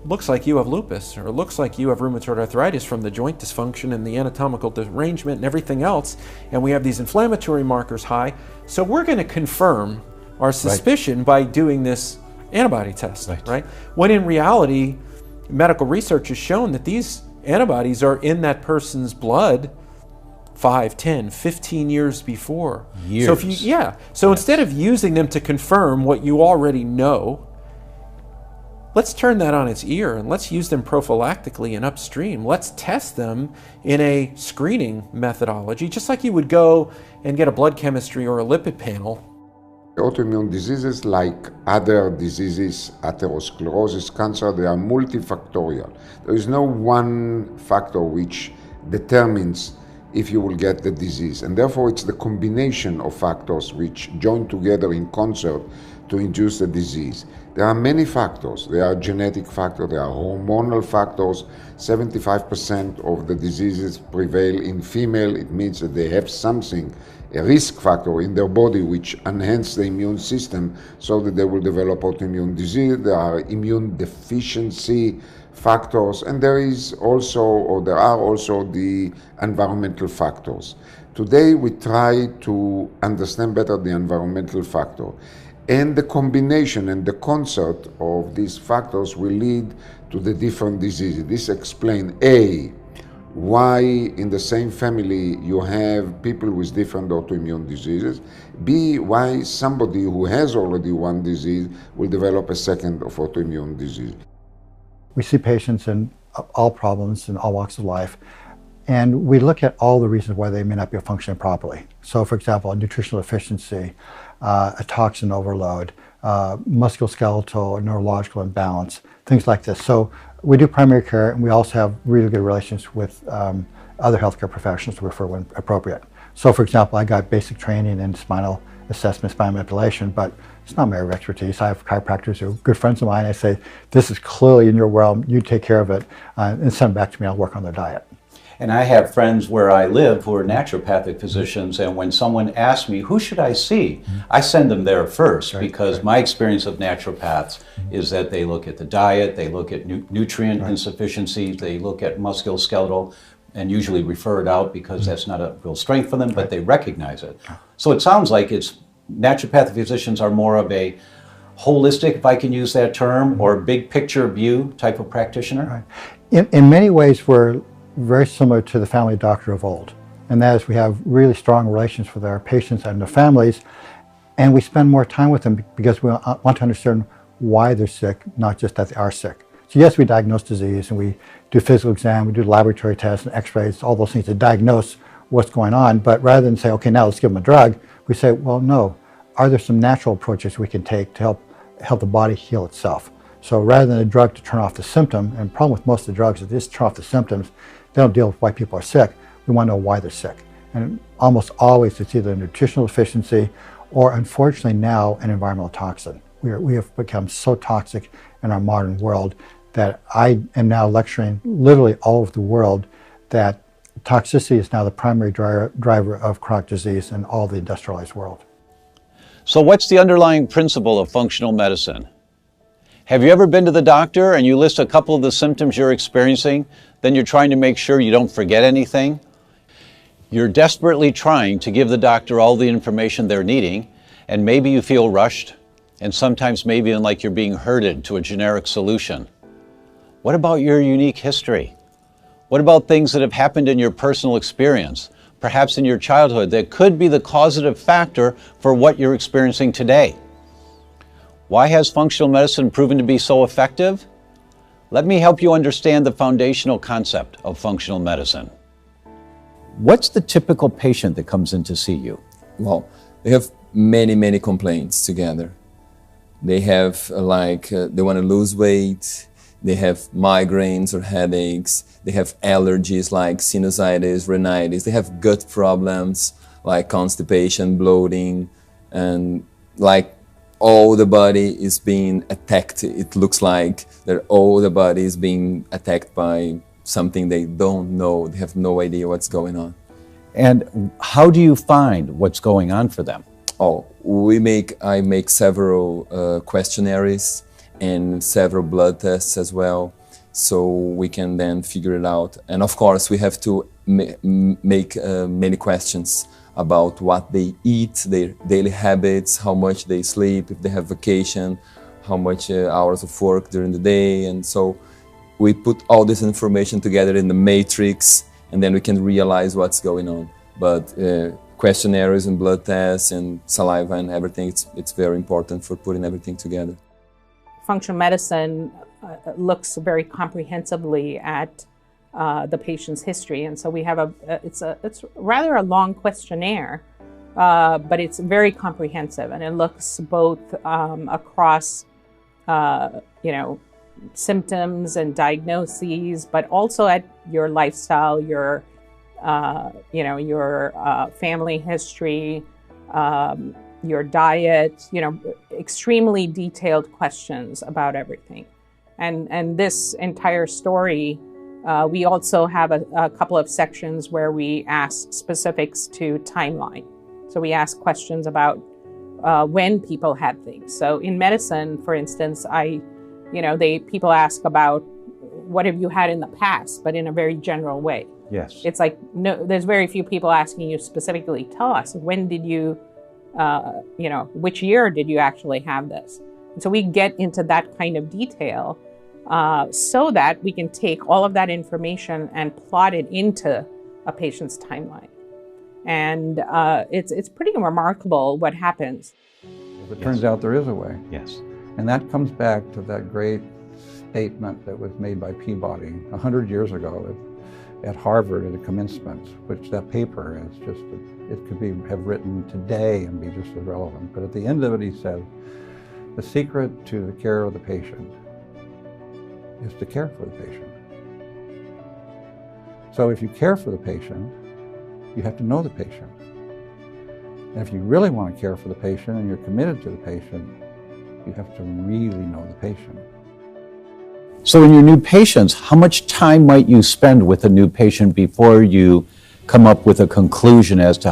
looks like you have lupus, or looks like you have rheumatoid arthritis from the joint dysfunction and the anatomical derangement and everything else, and we have these inflammatory markers high, so we're going to confirm our suspicion by doing this antibody test, right? When in reality, medical research has shown that these antibodies are in that person's blood 5, 10, 15 years before. So if you, instead of using them to confirm what you already know, let's turn that on its ear and let's use them prophylactically and upstream. Let's test them in a screening methodology, just like you would go and get a blood chemistry or a lipid panel. Autoimmune diseases, like other diseases, atherosclerosis, cancer, they are multifactorial. There is no one factor which determines if you will get the disease, and therefore it's the combination of factors which join together in concert to induce the disease. There are many factors. There are genetic factors, there are hormonal factors. 75% of the diseases prevail in female. It means that they have something, a risk factor in their body which enhance the immune system so that they will develop autoimmune disease. There are immune deficiency factors, and there are also the environmental factors. Today we try to understand better the environmental factor, and the combination and the concert of these factors will lead to the different diseases. This explains A, why in the same family you have people with different autoimmune diseases, B, why somebody who has already one disease will develop a second of autoimmune disease. We see patients in all problems in all walks of life, and we look at all the reasons why they may not be functioning properly. So for example, a nutritional deficiency, a toxin overload, musculoskeletal or neurological imbalance, things like this. So we do primary care, and we also have really good relations with other healthcare professionals to refer when appropriate. So for example, I got basic training in spinal assessment, spinal manipulation, but it's not my area of expertise. I have chiropractors who are good friends of mine. I say, this is clearly in your realm, you take care of it, and send them back to me, I'll work on their diet. And I have friends where I live who are naturopathic physicians, and when someone asks me, who should I see? I send them there first, because my experience of naturopaths is that they look at the diet, they look at nutrient insufficiency, they look at musculoskeletal, and usually refer it out because that's not a real strength for them, but they recognize it. So it sounds like naturopathic physicians are more of a holistic, if I can use that term, or big picture view type of practitioner? In many ways, we're very similar to the family doctor of old. And that is, we have really strong relations with our patients and their families, and we spend more time with them because we want to understand why they're sick, not just that they are sick. So yes, we diagnose disease and we do physical exam, we do laboratory tests and x-rays, all those things to diagnose what's going on. But rather than say, okay, now let's give them a drug, we say, well, no, are there some natural approaches we can take to help the body heal itself? So rather than a drug to turn off the symptom, and the problem with most of the drugs is they just turn off the symptoms, they don't deal with why people are sick. We want to know why they're sick. And almost always it's either a nutritional deficiency or, unfortunately now, an environmental toxin. We have become so toxic in our modern world that I am now lecturing literally all over the world that toxicity is now the primary driver of chronic disease in all the industrialized world. So what's the underlying principle of functional medicine? Have you ever been to the doctor and you list a couple of the symptoms you're experiencing, then you're trying to make sure you don't forget anything? You're desperately trying to give the doctor all the information they're needing, and maybe you feel rushed, and sometimes maybe even like you're being herded to a generic solution. What about your unique history? What about things that have happened in your personal experience, perhaps in your childhood, that could be the causative factor for what you're experiencing today? Why has functional medicine proven to be so effective? Let me help you understand the foundational concept of functional medicine. What's the typical patient that comes in to see you? Well, they have many complaints together. They have they want to lose weight, they have migraines or headaches, they have allergies like sinusitis, rhinitis, they have gut problems like constipation, bloating, and all the body is being attacked. It looks like that all the body is being attacked by something they don't know. They have no idea what's going on. And how do you find what's going on for them? Oh, I make several questionnaires and several blood tests as well, so we can then figure it out. And of course, we have to make many questions about what they eat, their daily habits, how much they sleep, if they have vacation, how much hours of work during the day. And so we put all this information together in the matrix, and then we can realize what's going on. But questionnaires and blood tests and saliva and everything, it's very important for putting everything together. Functional medicine looks very comprehensively at the patient's history, and so we have it's rather a long questionnaire, but it's very comprehensive, and it looks both across symptoms and diagnoses, but also at your lifestyle, your family history, your diet, extremely detailed questions about everything. And this entire story, we also have a couple of sections where we ask specifics to timeline. So we ask questions about when people had things. So in medicine, for instance, people ask about what have you had in the past, but in a very general way. Yes. It's like, no, there's very few people asking you specifically, tell us, when did you, which year did you actually have this? And so we get into that kind of detail so that we can take all of that information and plot it into a patient's timeline. And it's pretty remarkable what happens. It turns out there is a way. Yes. And that comes back to that great statement that was made by Peabody 100 years ago at Harvard at a commencement, which that paper is just, it could have written today and be just as relevant. But at the end of it, he said, the secret to the care of the patient is to care for the patient. So if you care for the patient, you have to know the patient. And if you really want to care for the patient and you're committed to the patient, you have to really know the patient. So in your new patients, how much time might you spend with a new patient before you come up with a conclusion as to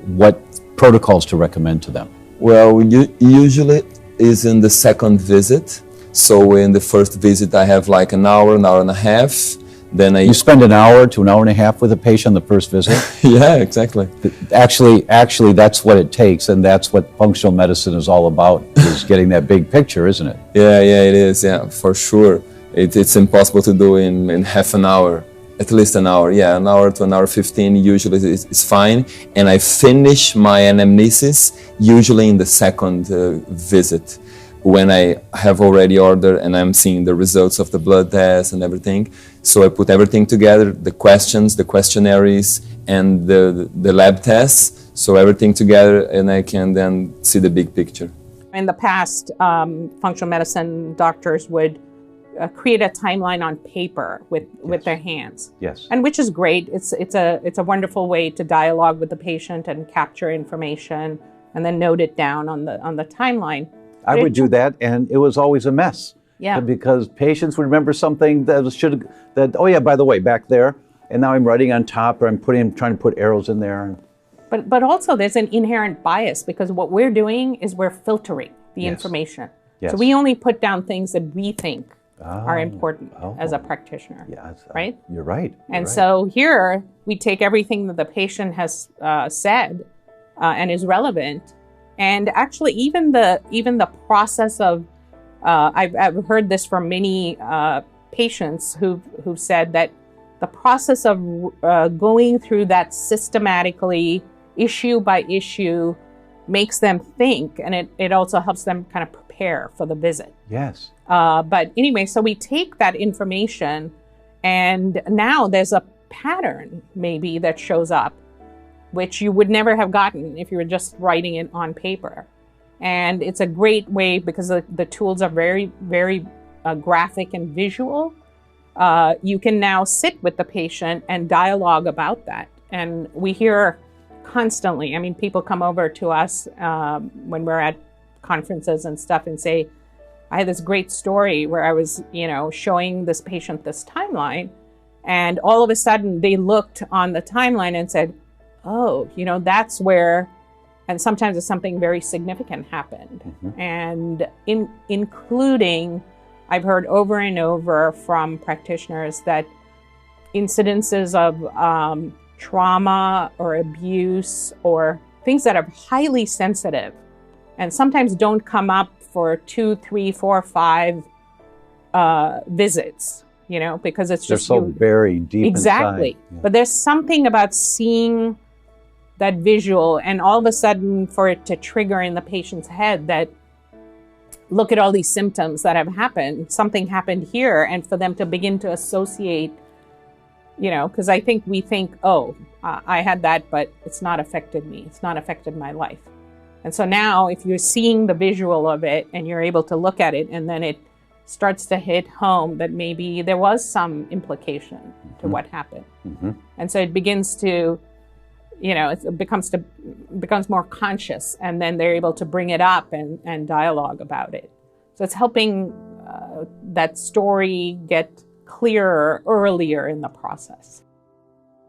what protocols to recommend to them? Well, usually is in the second visit. So in the first visit, I have like an hour and a half. Then you spend an hour to an hour and a half with a patient on the first visit? Yeah, exactly. Actually, that's what it takes, and that's what functional medicine is all about, is getting that big picture, isn't it? Yeah, it is, yeah, for sure. It's impossible to do in half an hour, at least an hour. Yeah, an hour to an hour 15 usually is fine. And I finish my anamnesis usually in the second visit. when I have already ordered and I'm seeing the results of the blood test and everything. So I put everything together, the questions, the questionnaires, and the lab tests, so everything together, and I can then see the big picture. In the past, functional medicine doctors would create a timeline on paper with their hands. Yes. And which is great. It's a wonderful way to dialogue with the patient and capture information and then note it down on the timeline. I would do that, and it was always a mess. Yeah. Because patients would remember something that oh yeah, by the way, back there, and now I'm writing on top, or I'm trying to put arrows in there. But also there's an inherent bias, because what we're doing is we're filtering the information. Yes. So we only put down things that we think are important as a practitioner. Yeah, right? You're right. And so here we take everything that the patient has said and is relevant, and actually even the process of I've heard this from many patients who've said that the process of going through that systematically, issue by issue, makes them think, and it also helps them kind of prepare for the visit. Yes. But anyway, so we take that information, and now there's a pattern maybe that shows up, which you would never have gotten if you were just writing it on paper. And it's a great way, because the tools are very, very graphic and visual. You can now sit with the patient and dialogue about that. And we hear constantly, I mean, people come over to us when we're at conferences and stuff and say, I had this great story where I was, showing this patient this timeline, and all of a sudden they looked on the timeline and said, oh, that's where, and sometimes it's something very significant happened. Mm-hmm. And including, I've heard over and over from practitioners that incidences of trauma or abuse or things that are highly sensitive and sometimes don't come up for 2, 3, 4, 5 visits, because it's just they're so very deep exactly. inside. Yeah. But there's something about seeing that visual, and all of a sudden for it to trigger in the patient's head that, look at all these symptoms that have happened, something happened here, and for them to begin to associate, because I think we think, oh, I had that, but it's not affected me. It's not affected my life. And so now if you're seeing the visual of it and you're able to look at it, and then it starts to hit home that maybe there was some implication to what happened. Mm-hmm. And so it begins to, it becomes more conscious, and then they're able to bring it up and dialogue about it. So it's helping that story get clearer earlier in the process.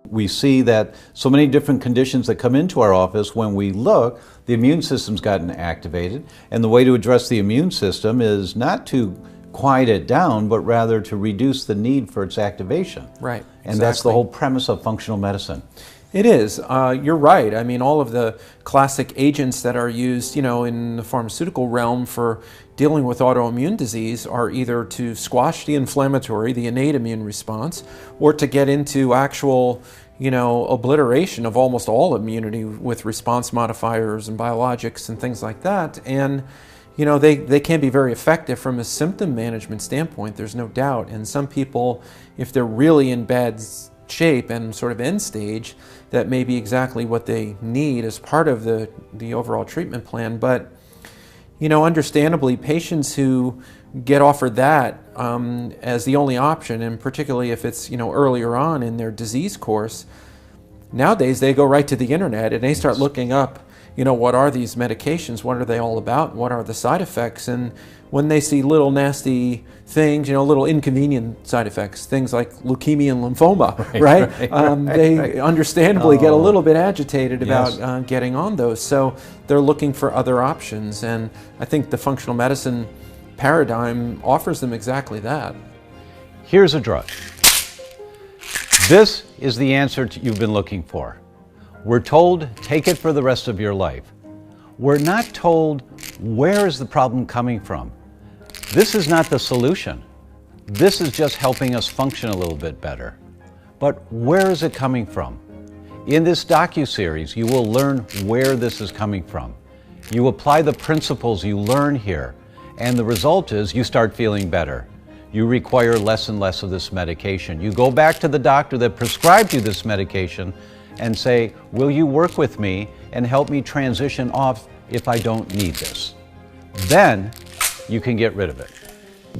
We see that so many different conditions that come into our office, when we look, the immune system's gotten activated, and the way to address the immune system is not to quiet it down, but rather to reduce the need for its activation. Right. And that's the whole premise of functional medicine. It is. You're right. I mean, all of the classic agents that are used, in the pharmaceutical realm for dealing with autoimmune disease are either to squash the inflammatory, the innate immune response, or to get into actual, obliteration of almost all immunity with response modifiers and biologics and things like that. And, they can be very effective from a symptom management standpoint, there's no doubt. And some people, if they're really in bad shape and sort of end stage, that may be exactly what they need as part of the overall treatment plan. But understandably, patients who get offered that as the only option, and particularly if it's earlier on in their disease course, nowadays they go right to the internet and they start looking up what are these medications, what are they all about, what are the side effects. And when they see little nasty things, little inconvenient side effects, things like leukemia and lymphoma, right? They understandably get a little bit agitated about getting on those. So they're looking for other options. And I think the functional medicine paradigm offers them exactly that. Here's a drug. This is the answer you've been looking for. We're told, take it for the rest of your life. We're not told, where is the problem coming from? This is not the solution. This is just helping us function a little bit better. But where is it coming from? In this docuseries, you will learn where this is coming from. You apply the principles you learn here, And the result is you start feeling better. You require less and less of this medication. You go back to the doctor that prescribed you this medication and say, will you work with me and help me transition off if I don't need this? Then you can get rid of it.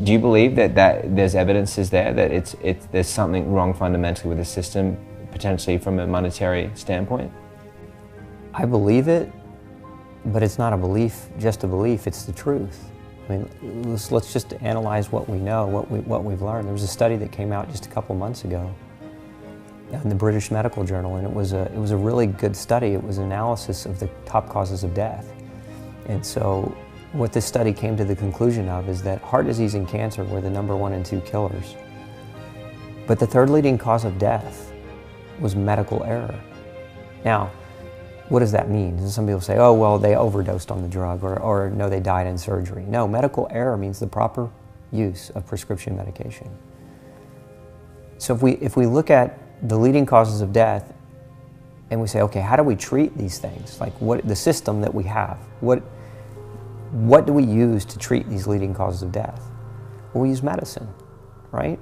Do you believe that there's evidences there that there's something wrong fundamentally with the system, potentially from a monetary standpoint? I believe it, but it's not a belief, just a belief, it's the truth. I mean, let's just analyze what we know, what we've learned. There was a study that came out just a couple months ago in the British Medical Journal, and it was a really good study. It was an analysis of the top causes of death. And so what this study came to the conclusion of is that heart disease and cancer were the #1 and 2 killers. But the third leading cause of death was medical error. Now, what does that mean? Some people say, oh, well, they overdosed on the drug, or no, they died in surgery. No, medical error means the proper use of prescription medication. So if we look at the leading causes of death and we say, okay, how do we treat these things? Like what the system that we have, what do we use to treat these leading causes of death? Well, we use medicine, right?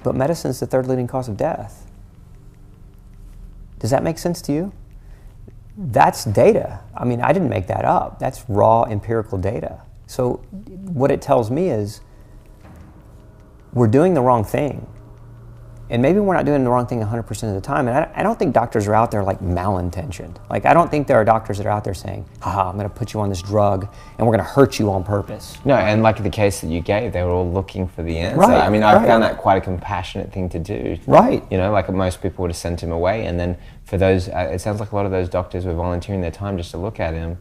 But medicine is the third leading cause of death. Does that make sense to you? That's data. I mean, I didn't make that up. That's raw empirical data. So what it tells me is we're doing the wrong thing. And maybe we're not doing the wrong thing 100% of the time. And I don't think doctors are out there like malintentioned. Like, I don't think there are doctors that are out there saying, haha, I'm going to put you on this drug and we're going to hurt you on purpose. No, and like the case that you gave, they were all looking for the answer. Right, I mean, I found that quite a compassionate thing to do. Right. You know, like most people would have sent him away. And then for those, it sounds like a lot of those doctors were volunteering their time just to look at him.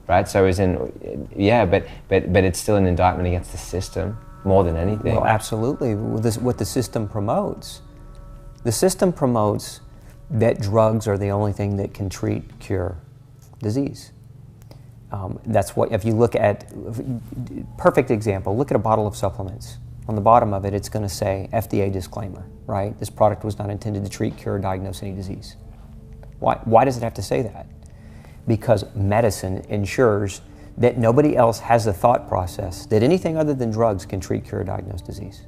Right? So as in, yeah, but it's still an indictment against the system more than anything. Well, absolutely. What the system promotes. The system promotes that drugs are the only thing that can treat, cure disease. That's what, if you look at, perfect example, look at a bottle of supplements. On the bottom of it, it's going to say FDA disclaimer, right? This product was not intended to treat, cure, or diagnose any disease. Why does it have to say that? Because medicine ensures that nobody else has the thought process that anything other than drugs can treat, cure, or diagnose disease.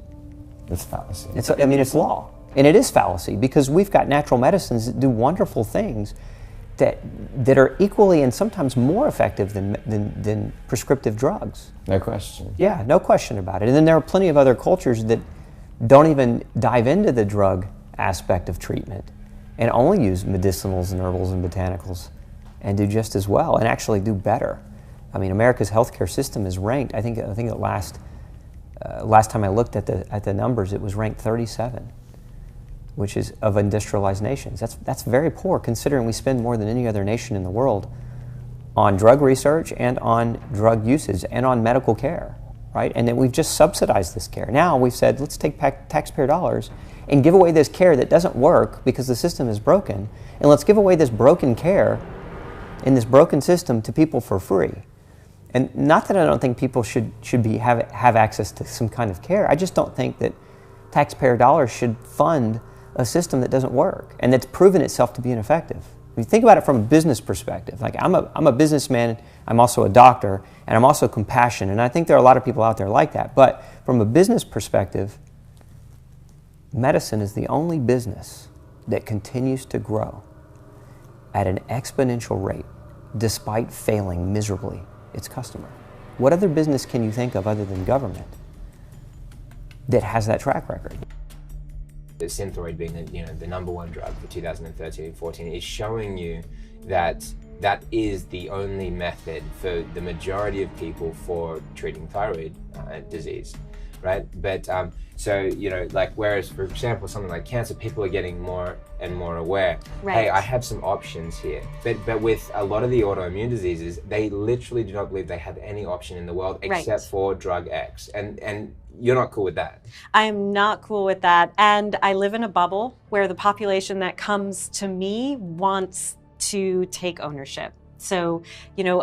It's fallacy. It's law. And it is fallacy because we've got natural medicines that do wonderful things that are equally and sometimes more effective than prescriptive drugs. No question. Yeah, no question about it. And then there are plenty of other cultures that don't even dive into the drug aspect of treatment and only use medicinals and herbals and botanicals and do just as well and actually do better. I mean, America's healthcare system is ranked, I think at last time I looked at the numbers, it was ranked 37. Which is of industrialized nations. That's very poor considering we spend more than any other nation in the world on drug research and on drug usage and on medical care, right? And then we've just subsidized this care. Now we've said, let's take taxpayer dollars and give away this care that doesn't work because the system is broken, and let's give away this broken care in this broken system to people for free. And not that I don't think people should have access to some kind of care. I just don't think that taxpayer dollars should fund a system that doesn't work and that's proven itself to be ineffective. When you think about it from a business perspective, like I'm a businessman, I'm also a doctor, and I'm also compassionate, and I think there are a lot of people out there like that. But from a business perspective, medicine is the only business that continues to grow at an exponential rate despite failing miserably its customer. What other business can you think of other than government that has that track record? The Synthroid being the #1 drug for 2013-14 is showing you that that is the only method for the majority of people for treating thyroid disease, right? But so like whereas for example something like cancer, people are getting more and more aware. Right. Hey, I have some options here. But with a lot of the autoimmune diseases, they literally do not believe they have any option in the world except for drug X, and you're not cool with that. I am not cool with that. And I live in a bubble where the population that comes to me wants to take ownership. So,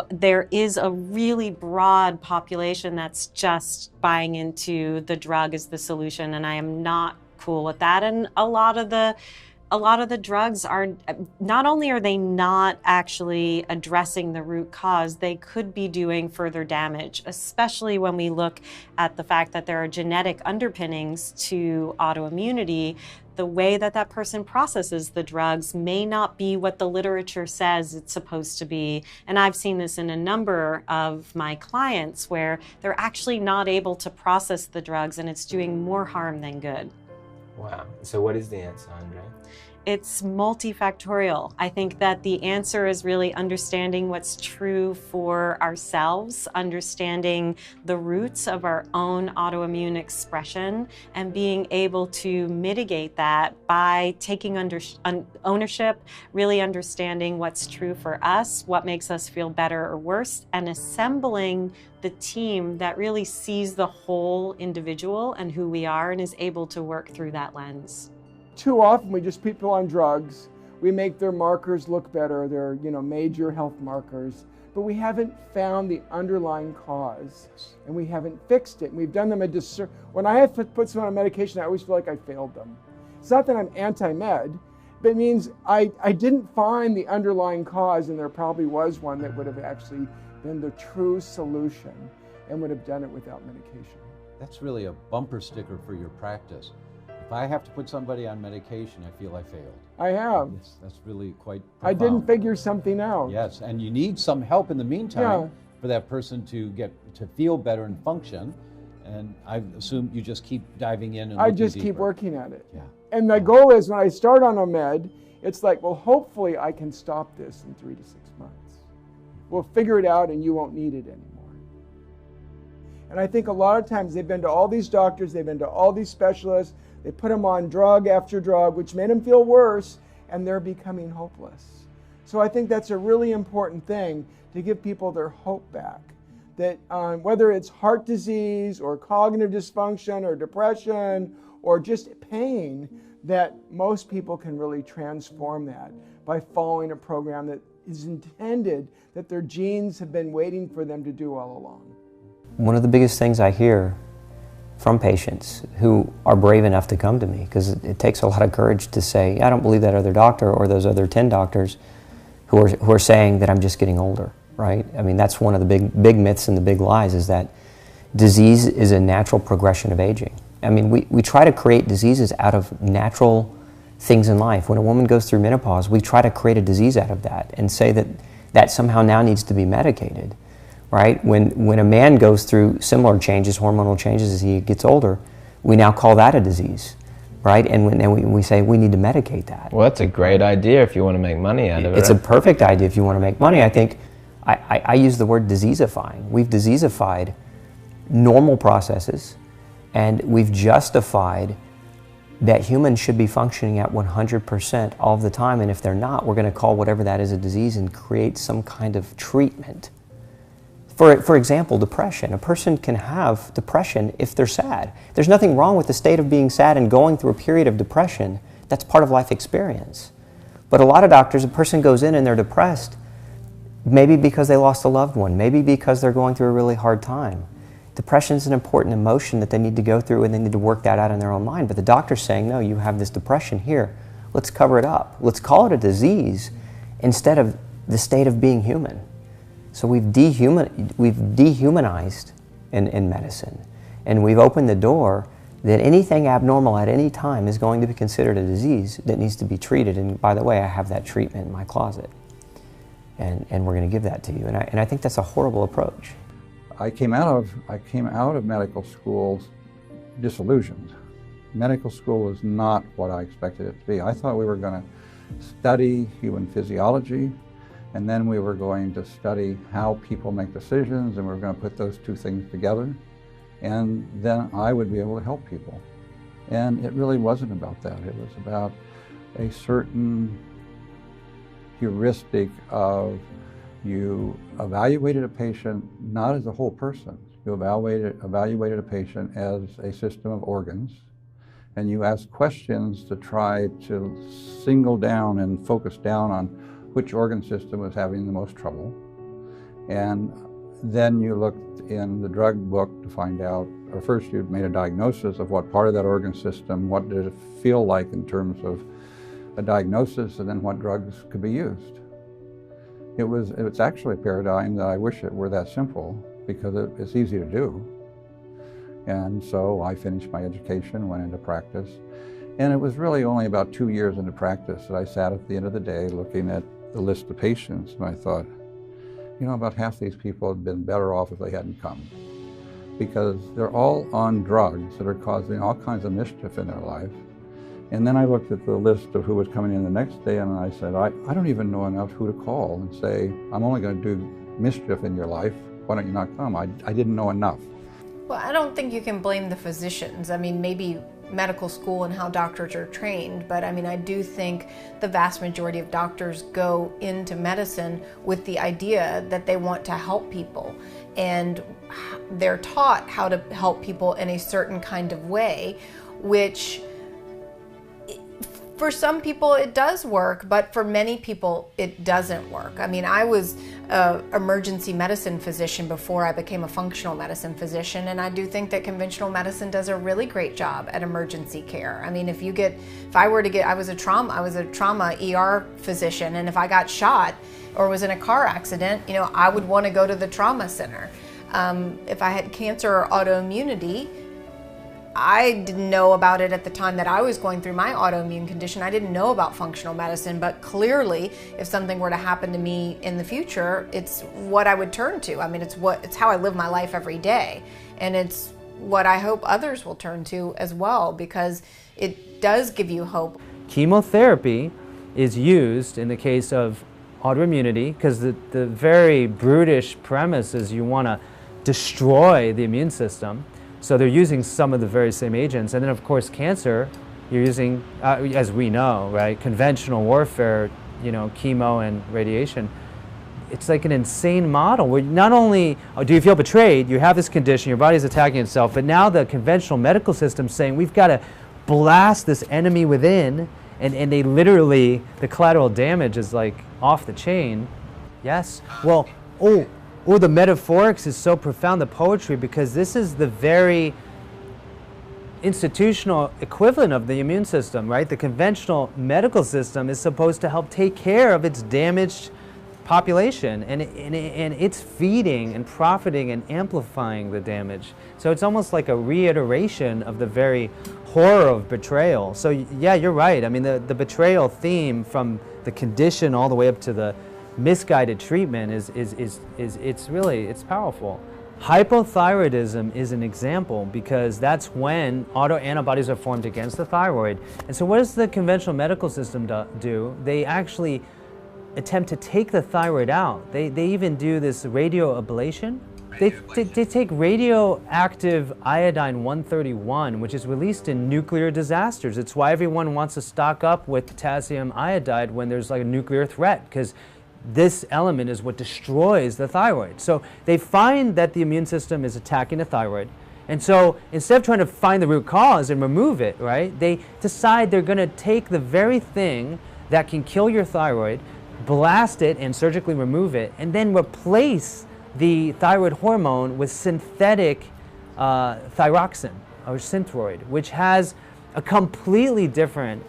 there is a really broad population that's just buying into the drug as the solution, and I am not cool with that. And a lot of the a lot of the drugs are, not only are they not actually addressing the root cause, they could be doing further damage, especially when we look at the fact that there are genetic underpinnings to autoimmunity. The way that that person processes the drugs may not be what the literature says it's supposed to be. And I've seen this in a number of my clients where they're actually not able to process the drugs and it's doing more harm than good. Wow. So what is the answer, Andre? It's multifactorial. I think that the answer is really understanding what's true for ourselves, understanding the roots of our own autoimmune expression, and being able to mitigate that by taking ownership, really understanding what's true for us, what makes us feel better or worse, and assembling the team that really sees the whole individual and who we are and is able to work through that lens. Too often we just put people on drugs, we make their markers look better, their major health markers, but we haven't found the underlying cause and we haven't fixed it. And we've done them a disservice. When I have to put someone on medication, I always feel like I failed them. It's not that I'm anti-med, but it means I didn't find the underlying cause, and there probably was one that would have actually been the true solution and would have done it without medication. That's really a bumper sticker for your practice. If I have to put somebody on medication, I feel I failed. I have. That's really quite profound. I didn't figure something out. Yes, and you need some help in the meantime for that person to get to feel better and function. And I assume you just keep diving in and I looking just deeper. keep working at it. Yeah. And my goal is when I start on a med, it's like, well, hopefully I can stop this in 3 to 6 months. We'll figure it out and you won't need it anymore. And I think a lot of times they've been to all these doctors, they've been to all these specialists, they put them on drug after drug, which made them feel worse, and they're becoming hopeless. So I think that's a really important thing, to give people their hope back. That whether it's heart disease or cognitive dysfunction or depression or just pain, that most people can really transform that by following a program that is intended, that their genes have been waiting for them to do all along. One of the biggest things I hear from patients who are brave enough to come to me, because it takes a lot of courage to say, I don't believe that other doctor or those other 10 doctors who are saying that I'm just getting older, right? I mean, that's one of the big myths and the big lies, is that disease is a natural progression of aging. I mean, we try to create diseases out of natural things in life. When a woman goes through menopause, we try to create a disease out of that and say that that somehow now needs to be medicated. Right? When a man goes through similar changes, hormonal changes as he gets older, we now call that a disease, right? And we say we need to medicate that. Well, that's a great idea if you want to make money out of it. It's a perfect idea if you want to make money. I think I use the word diseasifying. We've diseasified normal processes, and we've justified that humans should be functioning at 100% all the time, and if they're not, we're going to call whatever that is a disease and create some kind of treatment. For example, depression. A person can have depression if they're sad. There's nothing wrong with the state of being sad and going through a period of depression. That's part of life experience. But a lot of doctors, a person goes in and they're depressed, maybe because they lost a loved one, maybe because they're going through a really hard time. Depression is an important emotion that they need to go through, and they need to work that out in their own mind. But the doctor's saying, no, you have this depression here. Let's cover it up. Let's call it a disease instead of the state of being human. So we've dehumanized in medicine, and we've opened the door that anything abnormal at any time is going to be considered a disease that needs to be treated. And by the way, I have that treatment in my closet, and we're going to give that to you. And I think that's a horrible approach. I came out of medical school disillusioned. Medical school was not what I expected it to be. I thought we were going to study human physiology, and then we were going to study how people make decisions, and we were going to put those two things together, and then I would be able to help people. And it really wasn't about that. It was about a certain heuristic of, you evaluated a patient not as a whole person. You evaluated a patient as a system of organs, and you asked questions to try to single down and focus down on which organ system was having the most trouble. And then you looked in the drug book to find out, or first you made a diagnosis of what part of that organ system, what did it feel like in terms of a diagnosis and then what drugs could be used. It's actually a paradigm that I wish it were that simple, because it's easy to do. And so I finished my education, went into practice, and it was really only about 2 years into practice that I sat at the end of the day looking at the list of patients, and I thought, you know, about half these people had been better off if they hadn't come, because they're all on drugs that are causing all kinds of mischief in their life. And then I looked at the list of who was coming in the next day, and I said, I don't even know enough who to call and say, I'm only going to do mischief in your life, why don't you not come? I didn't know enough. Well, I don't think you can blame the physicians. I mean, maybe medical school and how doctors are trained, but I mean, I do think the vast majority of doctors go into medicine with the idea that they want to help people, and they're taught how to help people in a certain kind of way, which for some people it does work, but for many people it doesn't work. I mean, I was an emergency medicine physician before I became a functional medicine physician, and I do think that conventional medicine does a really great job at emergency care. I mean, I was a trauma ER physician, and if I got shot or was in a car accident, you know, I would want to go to the trauma center. If I had cancer or autoimmunity, I didn't know about it at the time that I was going through my autoimmune condition. I didn't know about functional medicine, but clearly if something were to happen to me in the future, it's what I would turn to. I mean, it's how I live my life every day. And it's what I hope others will turn to as well, because it does give you hope. Chemotherapy is used in the case of autoimmunity because the very brutish premise is you want to destroy the immune system. So they're using some of the very same agents. And then of course cancer, you're using, as we know, right, conventional warfare, you know, chemo and radiation. It's like an insane model where not only do you feel betrayed, you have this condition, your body's attacking itself, but now the conventional medical system's saying we've got to blast this enemy within, and they literally, the collateral damage is like off the chain. Yes? Well, the metaphorics is so profound, the poetry, because this is the very institutional equivalent of the immune system, right? The conventional medical system is supposed to help take care of its damaged population, and it's feeding and profiting and amplifying the damage. So it's almost like a reiteration of the very horror of betrayal. So yeah, you're right. I mean, the betrayal theme from the condition all the way up to the misguided treatment it's powerful. Hypothyroidism is an example because that's when autoantibodies are formed against the thyroid. And so what does the conventional medical system do? They actually attempt to take the thyroid out. They even do this radio ablation. They take radioactive iodine-131, which is released in nuclear disasters. It's why everyone wants to stock up with potassium iodide when there's like a nuclear threat, because this element is what destroys the thyroid. So they find that the immune system is attacking the thyroid. And so instead of trying to find the root cause and remove it, right, they decide they're going to take the very thing that can kill your thyroid, blast it and surgically remove it, and then replace the thyroid hormone with synthetic thyroxine or Synthroid, which has a completely different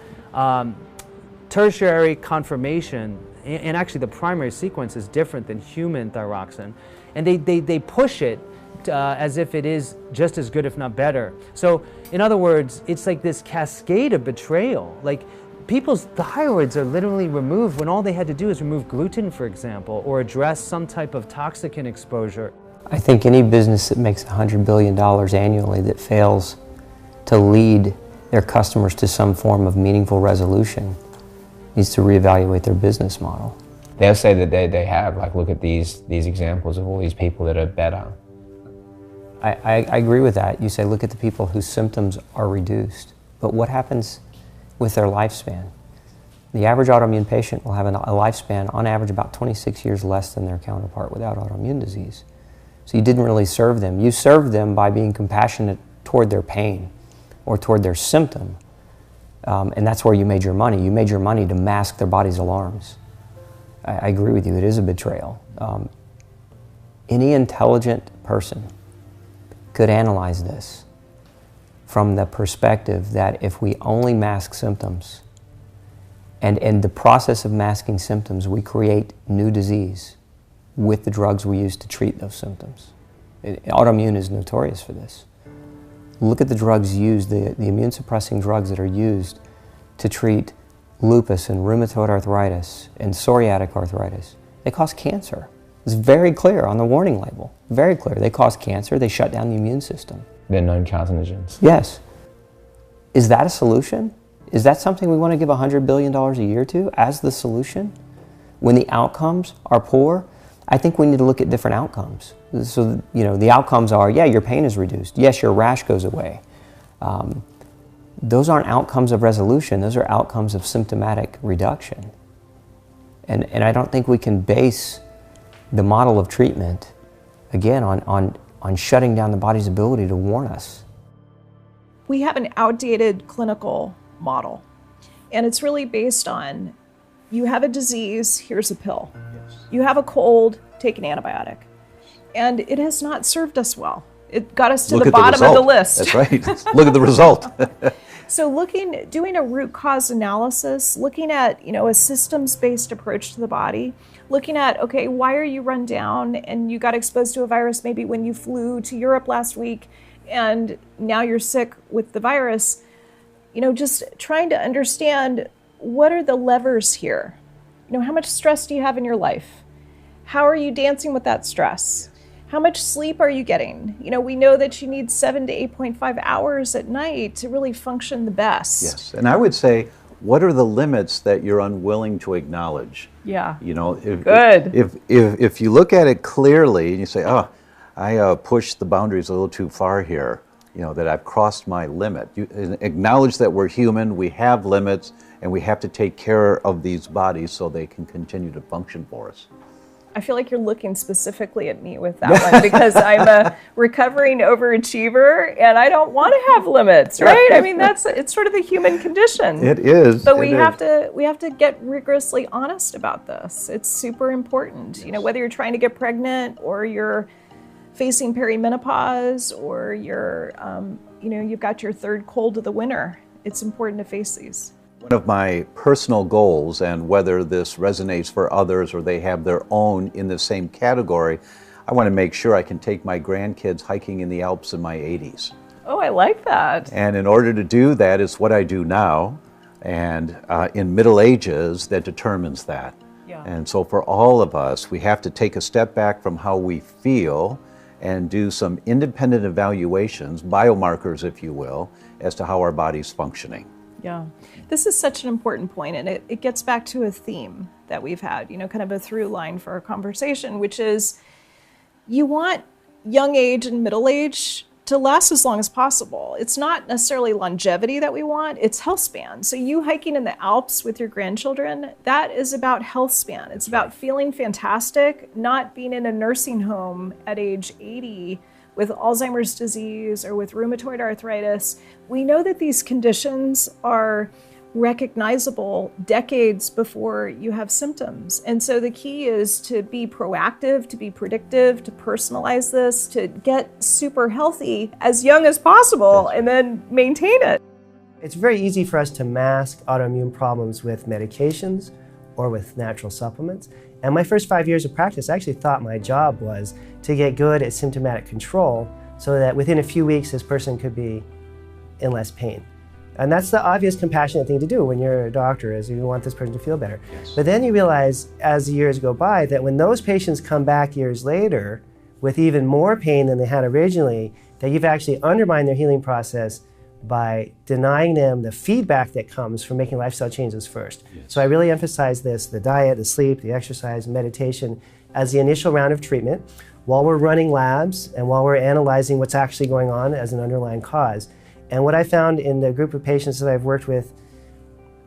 tertiary conformation, and actually the primary sequence is different than human thyroxine, and they push it as if it is just as good, if not better. So in other words, it's like this cascade of betrayal. Like people's thyroids are literally removed when all they had to do is remove gluten, for example, or address some type of toxicant exposure. I think any business that makes $100 billion annually that fails to lead their customers to some form of meaningful resolution needs to reevaluate their business model. They'll say that they have, like, look at these examples of all these people that are better. I agree with that. You say, look at the people whose symptoms are reduced. But what happens with their lifespan? The average autoimmune patient will have a lifespan, on average, about 26 years less than their counterpart without autoimmune disease. So you didn't really serve them. You served them by being compassionate toward their pain or toward their symptom. And that's where you made your money. You made your money to mask their body's alarms. I agree with you, it is a betrayal. Any intelligent person could analyze this from the perspective that if we only mask symptoms And in the process of masking symptoms, we create new disease with the drugs we use to treat those symptoms. Autoimmune is notorious for this. Look at the drugs used, the immune suppressing drugs that are used to treat lupus and rheumatoid arthritis and psoriatic arthritis. They cause cancer. It's very clear on the warning label. Very clear. They cause cancer, they shut down the immune system. They're known carcinogens. Yes. Is that a solution? Is that something we want to give $100 billion a year to as the solution? When the outcomes are poor, I think we need to look at different outcomes. So, you know, the outcomes are, yeah, your pain is reduced. Yes, your rash goes away. Those aren't outcomes of resolution. Those are outcomes of symptomatic reduction. And I don't think we can base the model of treatment, again, on shutting down the body's ability to warn us. We have an outdated clinical model, and it's really based on, you have a disease, here's a pill. Yes. You have a cold, take an antibiotic. And it has not served us well. It got us to the bottom of the list. That's right. Look at the result. So doing a root cause analysis, looking at, you know, a systems-based approach to the body, looking at, okay, why are you run down and you got exposed to a virus maybe when you flew to Europe last week and now you're sick with the virus, you know, just trying to understand, what are the levers here? You know, how much stress do you have in your life? How are you dancing with that stress? How much sleep are you getting? You know, we know that you need 7 to 8.5 hours at night to really function the best. Yes, and I would say, what are the limits that you're unwilling to acknowledge? Yeah. You know, Good. If you look at it clearly and you say, oh, I pushed the boundaries a little too far here, you know, that I've crossed my limit. You acknowledge that we're human, we have limits, and we have to take care of these bodies so they can continue to function for us. I feel like you're looking specifically at me with that one because I'm a recovering overachiever and I don't want to have limits, right? I mean, it's sort of the human condition. It is. But we have to get rigorously honest about this. It's super important. You know, whether you're trying to get pregnant or you're facing perimenopause or you're, you know, you've got your third cold of the winter, it's important to face these. One of my personal goals, and whether this resonates for others or they have their own in the same category, I want to make sure I can take my grandkids hiking in the Alps in my 80s. Oh, I like that. And in order to do that is what I do now, and in middle ages that determines that. Yeah. And so for all of us, we have to take a step back from how we feel and do some independent evaluations, biomarkers if you will, as to how our body's functioning. Yeah, this is such an important point, and it gets back to a theme that we've had, you know, kind of a through line for our conversation, which is you want young age and middle age to last as long as possible. It's not necessarily longevity that we want, it's health span. So you hiking in the Alps with your grandchildren, that is about health span. It's about feeling fantastic, not being in a nursing home at age 80 with Alzheimer's disease or with rheumatoid arthritis. We know that these conditions are recognizable decades before you have symptoms. And so the key is to be proactive, to be predictive, to personalize this, to get super healthy as young as possible and then maintain it. It's very easy for us to mask autoimmune problems with medications or with natural supplements. And my first 5 years of practice, I actually thought my job was to get good at symptomatic control so that within a few weeks this person could be in less pain. And that's the obvious compassionate thing to do when you're a doctor, is you want this person to feel better. Yes. But then you realize as the years go by that when those patients come back years later with even more pain than they had originally, that you've actually undermined their healing process by denying them the feedback that comes from making lifestyle changes first. Yes. So I really emphasize this, the diet, the sleep, the exercise, meditation, as the initial round of treatment while we're running labs and while we're analyzing what's actually going on as an underlying cause. And what I found in the group of patients that I've worked with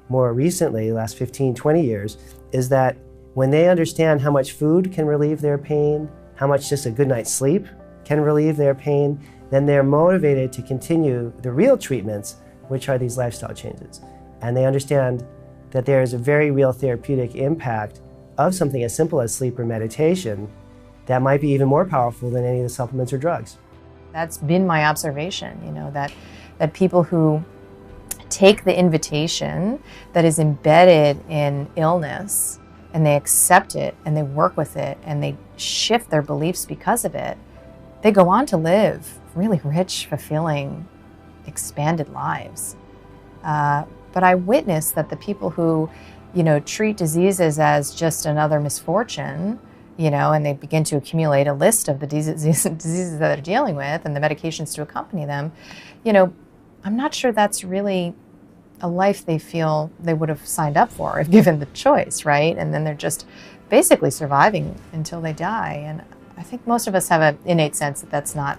more recently, the last 15, 20 years, is that when they understand how much food can relieve their pain, how much just a good night's sleep can relieve their pain, then they're motivated to continue the real treatments, which are these lifestyle changes. And they understand that there is a very real therapeutic impact of something as simple as sleep or meditation that might be even more powerful than any of the supplements or drugs. That's been my observation, you know, that people who take the invitation that is embedded in illness and they accept it and they work with it and they shift their beliefs because of it, they go on to live really rich, fulfilling, expanded lives. But I witnessed that the people who, treat diseases as just another misfortune, and they begin to accumulate a list of the diseases that they're dealing with and the medications to accompany them, I'm not sure that's really a life they feel they would have signed up for if given the choice, right? And then they're just basically surviving until they die. And I think most of us have an innate sense that that's not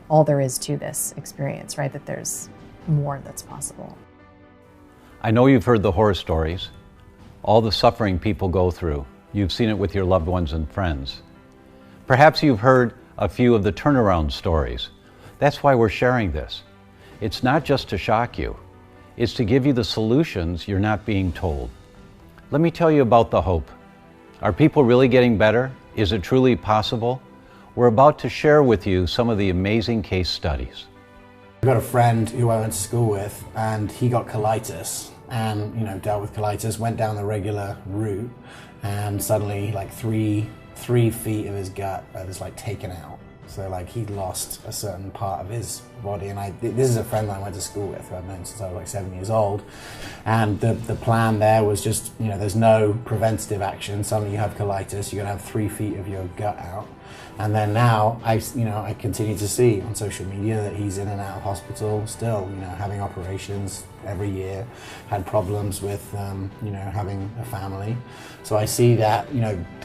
all there is to this experience, right? That there's more that's possible. I know you've heard the horror stories, all the suffering people go through. You've seen it with your loved ones and friends. Perhaps you've heard a few of the turnaround stories. That's why we're sharing this. It's not just to shock you. It's to give you the solutions you're not being told. Let me tell you about the hope. Are people really getting better? Is it truly possible? We're about to share with you some of the amazing case studies. I've got a friend who I went to school with, and he got colitis and dealt with colitis, went down the regular route, and suddenly like three feet of his gut was like taken out. So like he'd lost a certain part of his body, and this is a friend that I went to school with who I've known since I was like 7 years old, and the plan there was just, there's no preventative action. Suddenly you have colitis, you're gonna have 3 feet of your gut out. And then now I continue to see on social media that he's in and out of hospital still, having operations every year, had problems with, having a family. So I see that,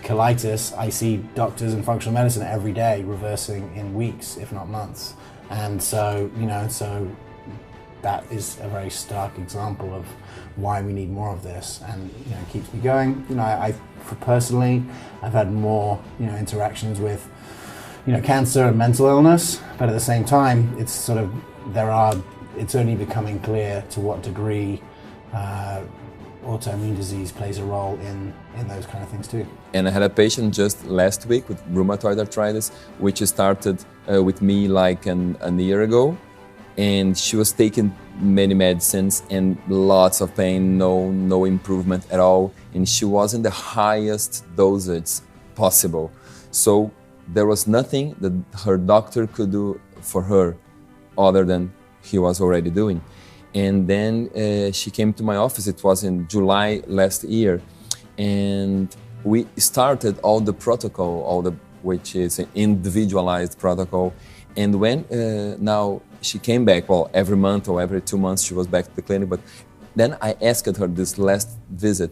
colitis, I see doctors in functional medicine every day reversing in weeks, if not months. And so, so that is a very stark example of why we need more of this, and it keeps me going. Personally, I've had more interactions with cancer and mental illness, but at the same time, it's sort of it's only becoming clear to what degree autoimmune disease plays a role in those kind of things too. And I had a patient just last week with rheumatoid arthritis, which started with me like a year ago. And she was taking many medicines and lots of pain, no improvement at all. And she was in the highest dosage possible. So there was nothing that her doctor could do for her other than he was already doing. And then she came to my office, it was in July last year. And we started all the protocol, which is an individualized protocol. And when now she came back, well, every month or every 2 months she was back to the clinic, but then I asked her this last visit,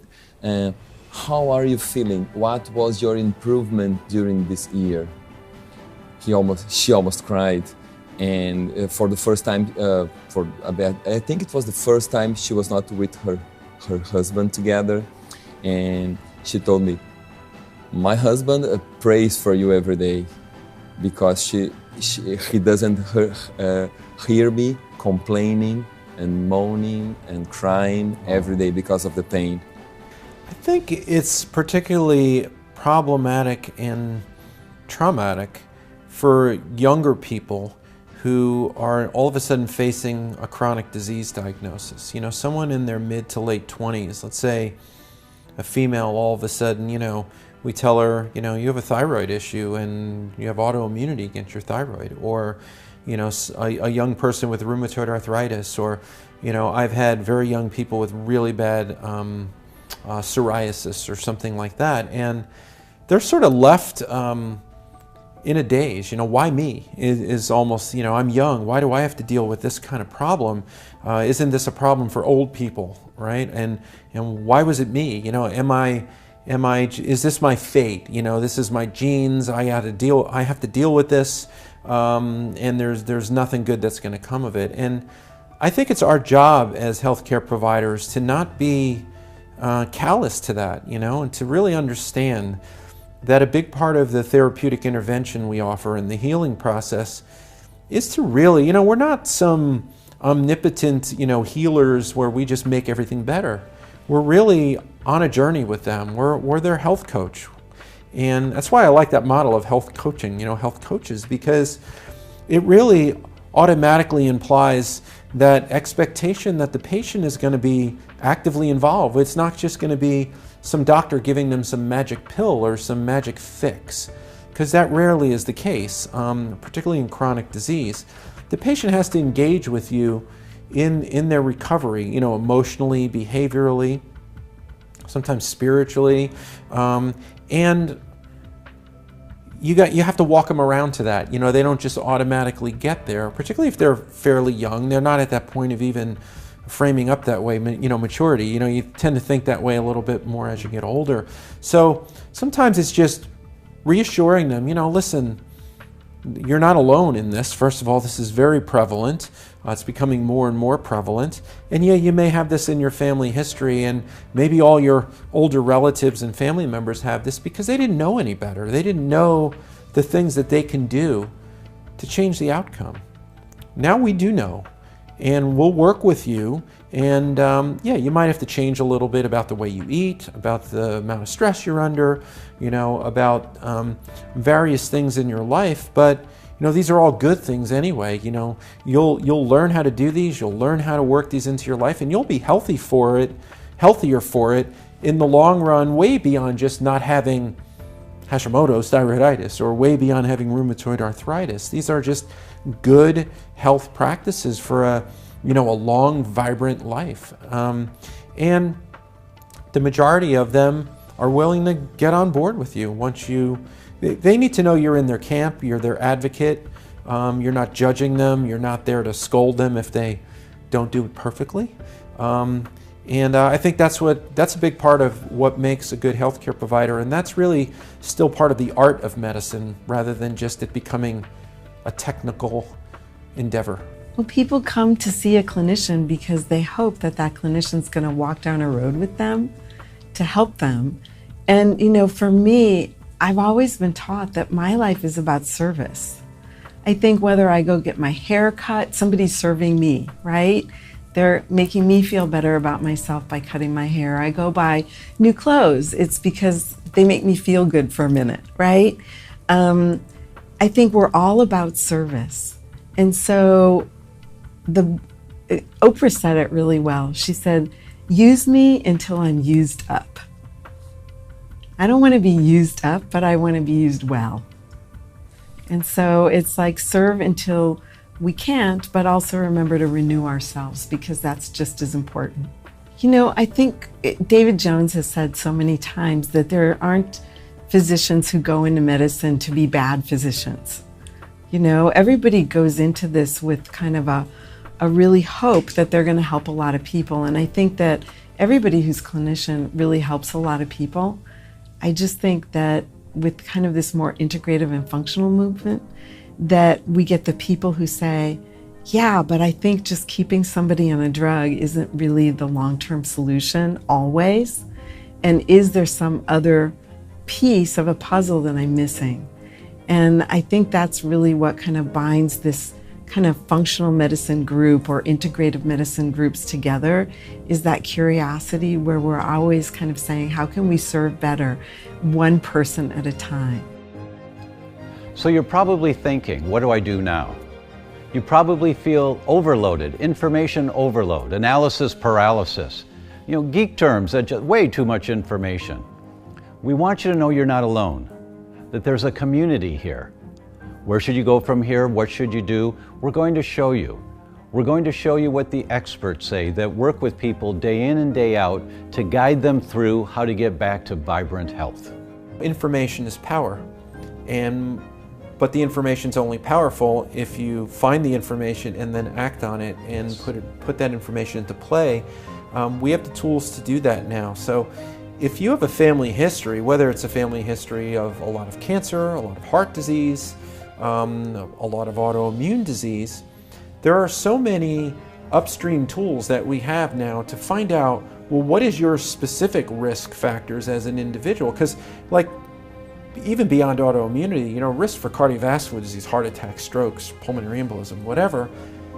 how are you feeling? What was your improvement during this year? She almost cried. And for the first time, I think it was the first time she was not with her husband together. And she told me, my husband prays for you every day because he doesn't hear me complaining and moaning and crying every day because of the pain. I think it's particularly problematic and traumatic for younger people who are all of a sudden facing a chronic disease diagnosis. Someone in their mid to late 20s, let's say a female, all of a sudden, we tell her, you have a thyroid issue and you have autoimmunity against your thyroid, or, a young person with rheumatoid arthritis, or, I've had very young people with really bad psoriasis or something like that, and they're sort of left in a daze. Why me? Is almost, I'm young. Why do I have to deal with this kind of problem? Isn't this a problem for old people, right? And why was it me? Is this my fate? This is my genes. I have to deal with this, and there's nothing good that's going to come of it. And I think it's our job as healthcare providers to not be callous to that, and to really understand that a big part of the therapeutic intervention we offer in the healing process is to really, we're not some omnipotent, healers where we just make everything better. We're really on a journey with them. We're their health coach. And that's why I like that model of health coaching, health coaches, because it really automatically implies that expectation that the patient is going to be actively involved. It's not just going to be some doctor giving them some magic pill or some magic fix, because that rarely is the case, particularly in chronic disease. The patient has to engage with you in their recovery, you know, emotionally, behaviorally, sometimes spiritually, and you have to walk them around to that. You know, they don't just automatically get there, particularly if they're fairly young. They're not at that point of even framing up that way, you know, maturity. You know, you tend to think that way a little bit more as you get older. So sometimes it's just reassuring them, you know, listen, you're not alone in this. First of all, this is very prevalent. It's becoming more and more prevalent. And yeah, you may have this in your family history, and maybe all your older relatives and family members have this because they didn't know any better. They didn't know the things that they can do to change the outcome. Now we do know, and we'll work with you. And yeah, you might have to change a little bit about the way you eat, about the amount of stress you're under, you know, about various things in your life. But you know, these are all good things anyway. You know, you'll learn how to do these, you'll learn how to work these into your life, and you'll be healthier for it in the long run, way beyond just not having Hashimoto's thyroiditis or way beyond having rheumatoid arthritis. These are just good health practices for a long, vibrant life. And the majority of them are willing to get on board with you once they need to know you're in their camp, you're their advocate, you're not judging them, you're not there to scold them if they don't do it perfectly. And I think that's a big part of what makes a good healthcare provider, and that's really still part of the art of medicine rather than just it becoming a technical endeavor. Well, people come to see a clinician because they hope that that clinician's going to walk down a road with them to help them. And, you know, for me, I've always been taught that my life is about service. I think whether I go get my hair cut, somebody's serving me, right? They're making me feel better about myself by cutting my hair. I go buy new clothes. It's because they make me feel good for a minute, right? I think we're all about service. And so Oprah said it really well. She said, use me until I'm used up. I don't want to be used up, but I want to be used well. And so it's like serve until we can't, but also remember to renew ourselves, because that's just as important. You know, I think David Jones has said so many times that there aren't physicians who go into medicine to be bad physicians. You know, everybody goes into this with kind of a really hope that they're going to help a lot of people. And I think that everybody who's clinician really helps a lot of people. I just think that with kind of this more integrative and functional movement, that we get the people who say, yeah, but I think just keeping somebody on a drug isn't really the long-term solution always. And is there some other piece of a puzzle that I'm missing? And I think that's really what kind of binds this kind of functional medicine group or integrative medicine groups together, is that curiosity where we're always kind of saying, how can we serve better, one person at a time? So you're probably thinking, what do I do now? You probably feel overloaded, information overload, analysis paralysis, you know, geek terms that just way too much information. We want you to know you're not alone, that there's a community here. Where should you go from here? What should you do? We're going to show you. We're going to show you what the experts say that work with people day in and day out to guide them through how to get back to vibrant health. Information is power, but the information's only powerful if you find the information and then act on it and put that information into play. We have the tools to do that now. So if you have a family history, whether it's a family history of a lot of cancer, a lot of heart disease, a lot of autoimmune disease, there are so many upstream tools that we have now to find out, well, what is your specific risk factors as an individual? Because like, even beyond autoimmunity, you know, risk for cardiovascular disease, heart attacks, strokes, pulmonary embolism, whatever,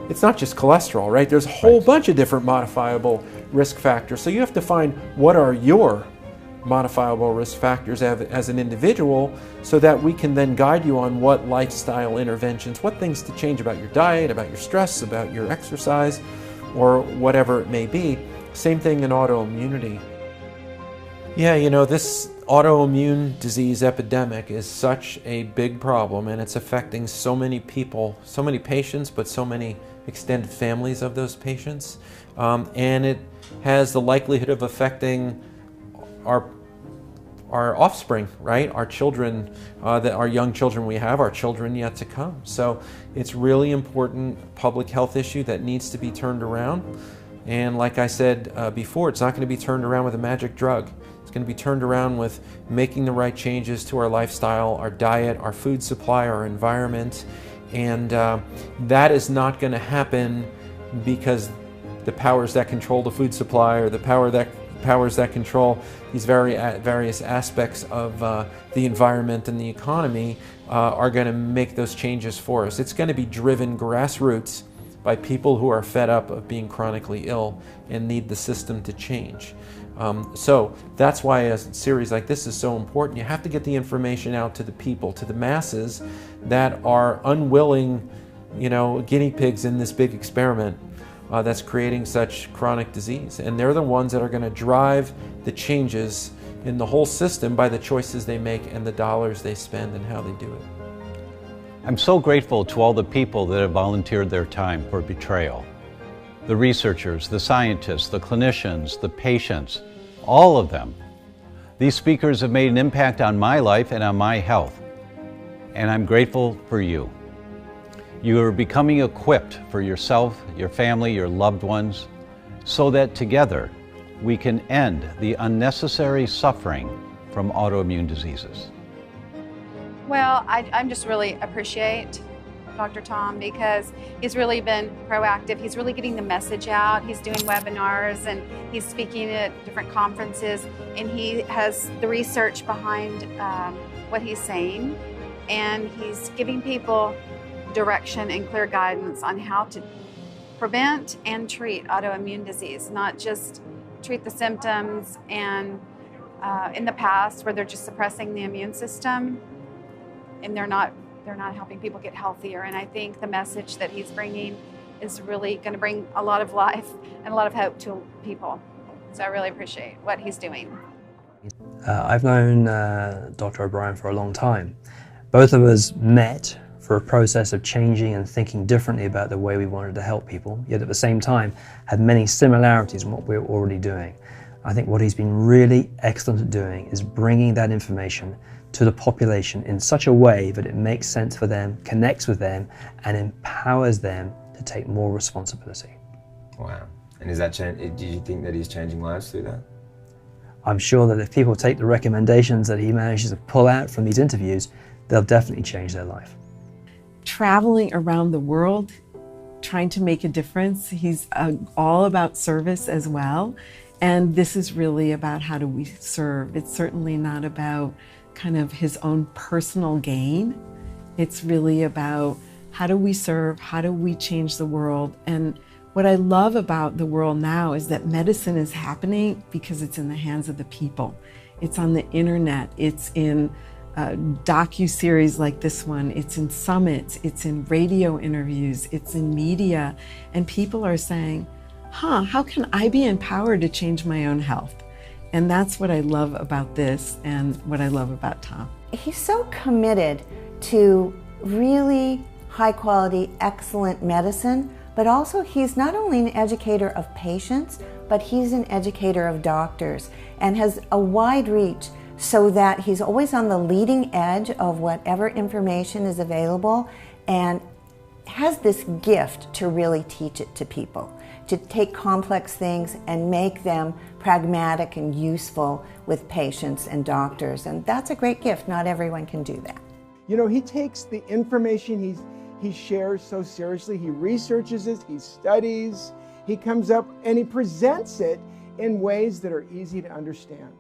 it's not just cholesterol, right? There's a whole bunch of different modifiable risk factors. So you have to find what are your modifiable risk factors as an individual, so that we can then guide you on what lifestyle interventions, what things to change about your diet, about your stress, about your exercise, or whatever it may be. Same thing in autoimmunity. Yeah, you know, this autoimmune disease epidemic is such a big problem, and it's affecting so many people, so many patients, but so many extended families of those patients. And it has the likelihood of affecting our offspring, right? Our children, our young children we have, our children yet to come. So it's really important public health issue that needs to be turned around. And like I said before, it's not going to be turned around with a magic drug. It's going to be turned around with making the right changes to our lifestyle, our diet, our food supply, our environment. And that is not going to happen because the powers that control the food supply or the powers that control these various aspects of the environment and the economy are going to make those changes for us. It's going to be driven grassroots by people who are fed up of being chronically ill and need the system to change. So that's why a series like this is so important. You have to get the information out to the people, to the masses that are unwilling, you know, guinea pigs in this big experiment that's creating such chronic disease. And they're the ones that are going to drive the changes in the whole system by the choices they make and the dollars they spend and how they do it. I'm so grateful to all the people that have volunteered their time for Betrayal. The researchers, the scientists, the clinicians, the patients, all of them. These speakers have made an impact on my life and on my health. And I'm grateful for you. You are becoming equipped for yourself, your family, your loved ones, so that together we can end the unnecessary suffering from autoimmune diseases. Well, I just really appreciate Dr. Tom because he's really been proactive. He's really getting the message out. He's doing webinars and he's speaking at different conferences, and he has the research behind what he's saying, and he's giving people direction and clear guidance on how to prevent and treat autoimmune disease, not just treat the symptoms and in the past where they're just suppressing the immune system and they're not helping people get healthier. And I think the message that he's bringing is really going to bring a lot of life and a lot of hope to people. So I really appreciate what he's doing. I've known Dr. O'Brien for a long time. Both of us met for a process of changing and thinking differently about the way we wanted to help people, yet at the same time had many similarities in what we were already doing. I think what he's been really excellent at doing is bringing that information to the population in such a way that it makes sense for them, connects with them, and empowers them to take more responsibility. Wow. And is that do you think that he's changing lives through that? I'm sure that if people take the recommendations that he manages to pull out from these interviews, they'll definitely change their life. Traveling around the world, trying to make a difference. He's all about service as well. And this is really about how do we serve. It's certainly not about kind of his own personal gain. It's really about how do we serve, how do we change the world. And what I love about the world now is that medicine is happening because it's in the hands of the people. It's on the internet, it's in docu-series like this one, it's in summits, it's in radio interviews, it's in media, and people are saying, how can I be empowered to change my own health? And that's what I love about this and what I love about Tom. He's so committed to really high quality, excellent medicine, but also he's not only an educator of patients, but he's an educator of doctors and has a wide reach so that he's always on the leading edge of whatever information is available and has this gift to really teach it to people, to take complex things and make them pragmatic and useful with patients and doctors. And that's a great gift. Not everyone can do that. You know, he takes the information he shares so seriously. He researches it, he studies, he comes up and he presents it in ways that are easy to understand.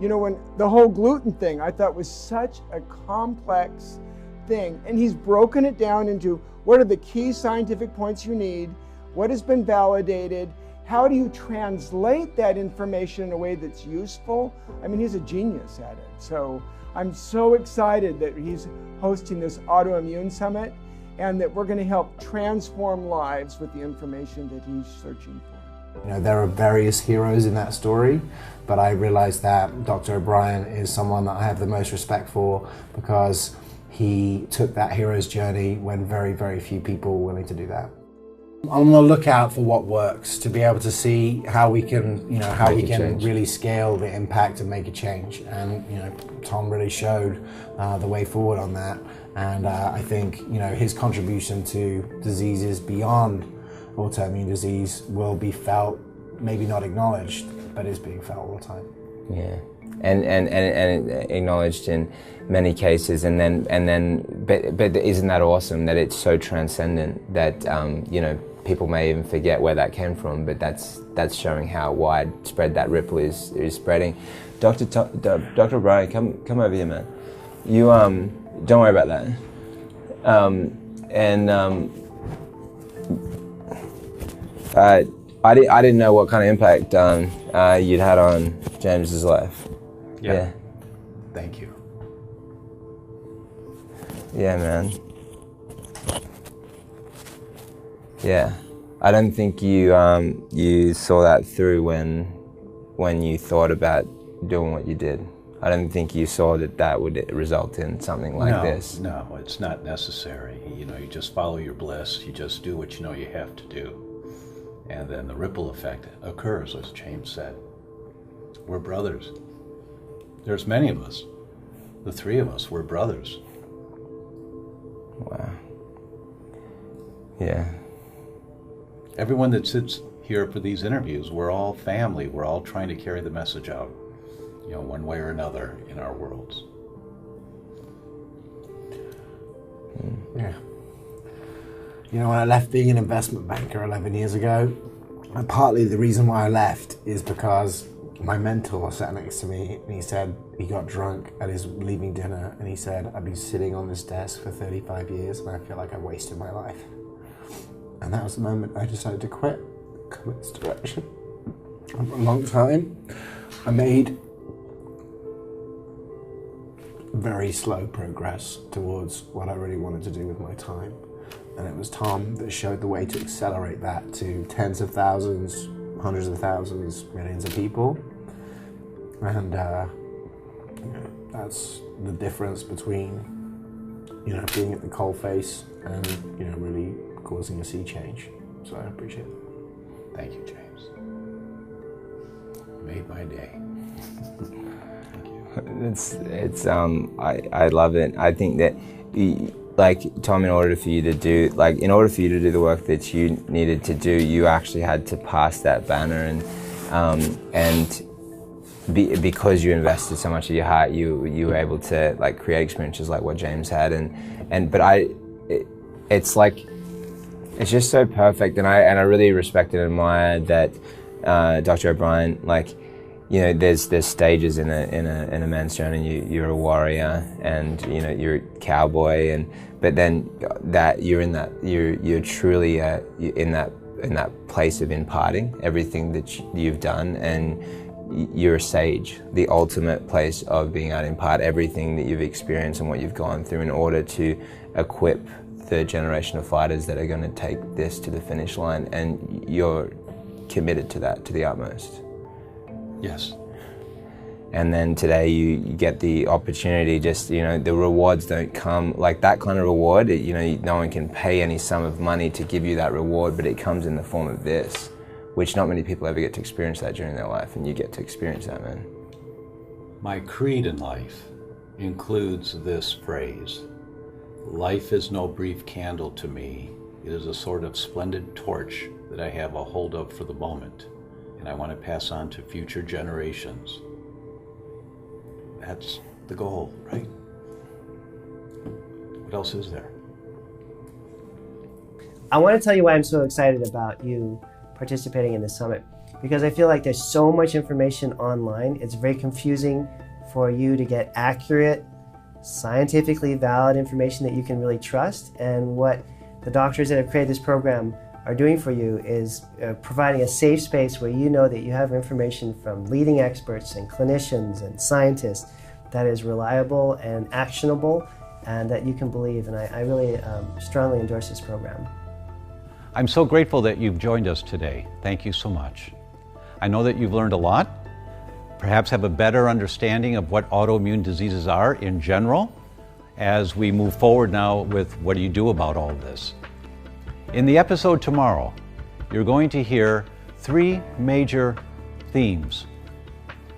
You know, when the whole gluten thing I thought was such a complex thing, and he's broken it down into what are the key scientific points you need, what has been validated, how do you translate that information in a way that's useful? I mean, he's a genius at it. So I'm so excited that he's hosting this autoimmune summit and that we're going to help transform lives with the information that he's searching for. You know, there are various heroes in that story, but I realized that Dr. O'Brien is someone that I have the most respect for because he took that hero's journey when very, very few people were willing to do that. I'm on the lookout for what works to be able to see how we can, you know, how we can really scale the impact and make a change. And, you know, Tom really showed the way forward on that. And I think, you know, his contribution to diseases beyond autoimmune disease will be felt, maybe not acknowledged, but is being felt all the time. Yeah, and acknowledged in many cases, but isn't that awesome that it's so transcendent that you know, people may even forget where that came from, but that's showing how widespread that ripple is spreading. Dr. O'Brien, come over here, man. You don't worry about that. I didn't know what kind of impact you'd had on James's life. Yeah. Thank you. Yeah, man. Yeah, I don't think you saw that through when you thought about doing what you did. I don't think you saw that would result in something like this. No, it's not necessary. You know, you just follow your bliss. You just do what you know you have to do. And then the ripple effect occurs, as James said. We're brothers. There's many of us. The three of us, we're brothers. Wow. Yeah. Everyone that sits here for these interviews, we're all family. We're all trying to carry the message out, you know, one way or another in our worlds. Yeah. You know, when I left being an investment banker 11 years ago, and partly the reason why I left is because my mentor sat next to me and he said he got drunk at his leaving dinner and he said, I've been sitting on this desk for 35 years and I feel like I wasted my life. And that was the moment I decided to quit, come in this direction. And for a long time, I made very slow progress towards what I really wanted to do with my time. And it was Tom that showed the way to accelerate that to tens of thousands, hundreds of thousands, millions of people. And you know, that's the difference between, you know, being at the coalface and, you know, really causing a sea change. So I appreciate it. Thank you, James. You made my day. I love it. I think that, like, Tom, in order for you to do the work that you needed to do, you actually had to pass that banner, and because you invested so much of your heart, you were able to, like, create experiences like what James had, it's just so perfect, and I really respect and admire that Dr. O'Brien, like, you know, there's stages in a man's journey. You're a warrior, and, you know, you're a cowboy, but then that you're truly in that place of imparting everything that you've done, and you're a sage, the ultimate place of being able to impart everything that you've experienced and what you've gone through in order to equip the generation of fighters that are going to take this to the finish line, and you're committed to that to the utmost. Yes. And then today you get the opportunity, just, you know, the rewards don't come, like that kind of reward, you know, no one can pay any sum of money to give you that reward, but it comes in the form of this, which not many people ever get to experience that during their life, and you get to experience that, man. My creed in life includes this phrase: life is no brief candle to me. It is a sort of splendid torch that I have a hold of for the moment, and I want to pass on to future generations. That's the goal, right? What else is there? I want to tell you why I'm so excited about you participating in the summit, because I feel like there's so much information online. It's very confusing for you to get accurate, scientifically valid information that you can really trust. And what the doctors that have created this program are doing for you is providing a safe space where you know that you have information from leading experts and clinicians and scientists that is reliable and actionable and that you can believe. And I really strongly endorse this program. I'm so grateful that you've joined us today. Thank you so much. I know that you've learned a lot, perhaps have a better understanding of what autoimmune diseases are in general as we move forward now with what do you do about all of this. In the episode tomorrow, you're going to hear 3 major themes.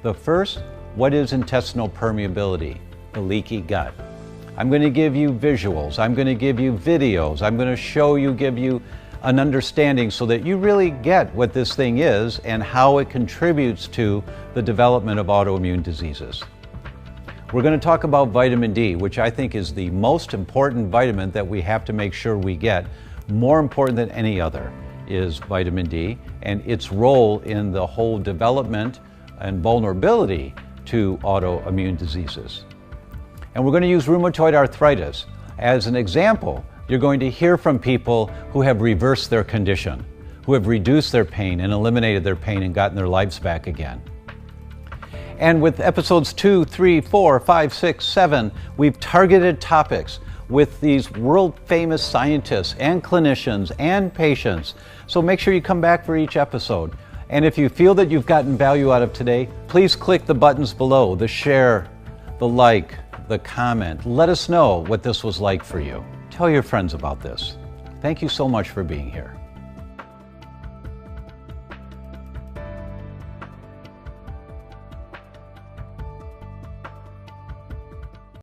The first, what is intestinal permeability, the leaky gut? I'm going to give you visuals, I'm going to give you videos, I'm going to show you, give you an understanding so that you really get what this thing is and how it contributes to the development of autoimmune diseases. We're going to talk about vitamin D, which I think is the most important vitamin that we have to make sure we get. More important than any other is vitamin D and its role in the whole development and vulnerability to autoimmune diseases. And we're going to use rheumatoid arthritis as an example. You're going to hear from people who have reversed their condition, who have reduced their pain and eliminated their pain and gotten their lives back again. And with episodes 2, 3, 4, 5, 6, 7, we've targeted topics with these world-famous scientists and clinicians and patients. So make sure you come back for each episode. And if you feel that you've gotten value out of today, please click the buttons below, the share, the like, the comment. Let us know what this was like for you. Tell your friends about this. Thank you so much for being here.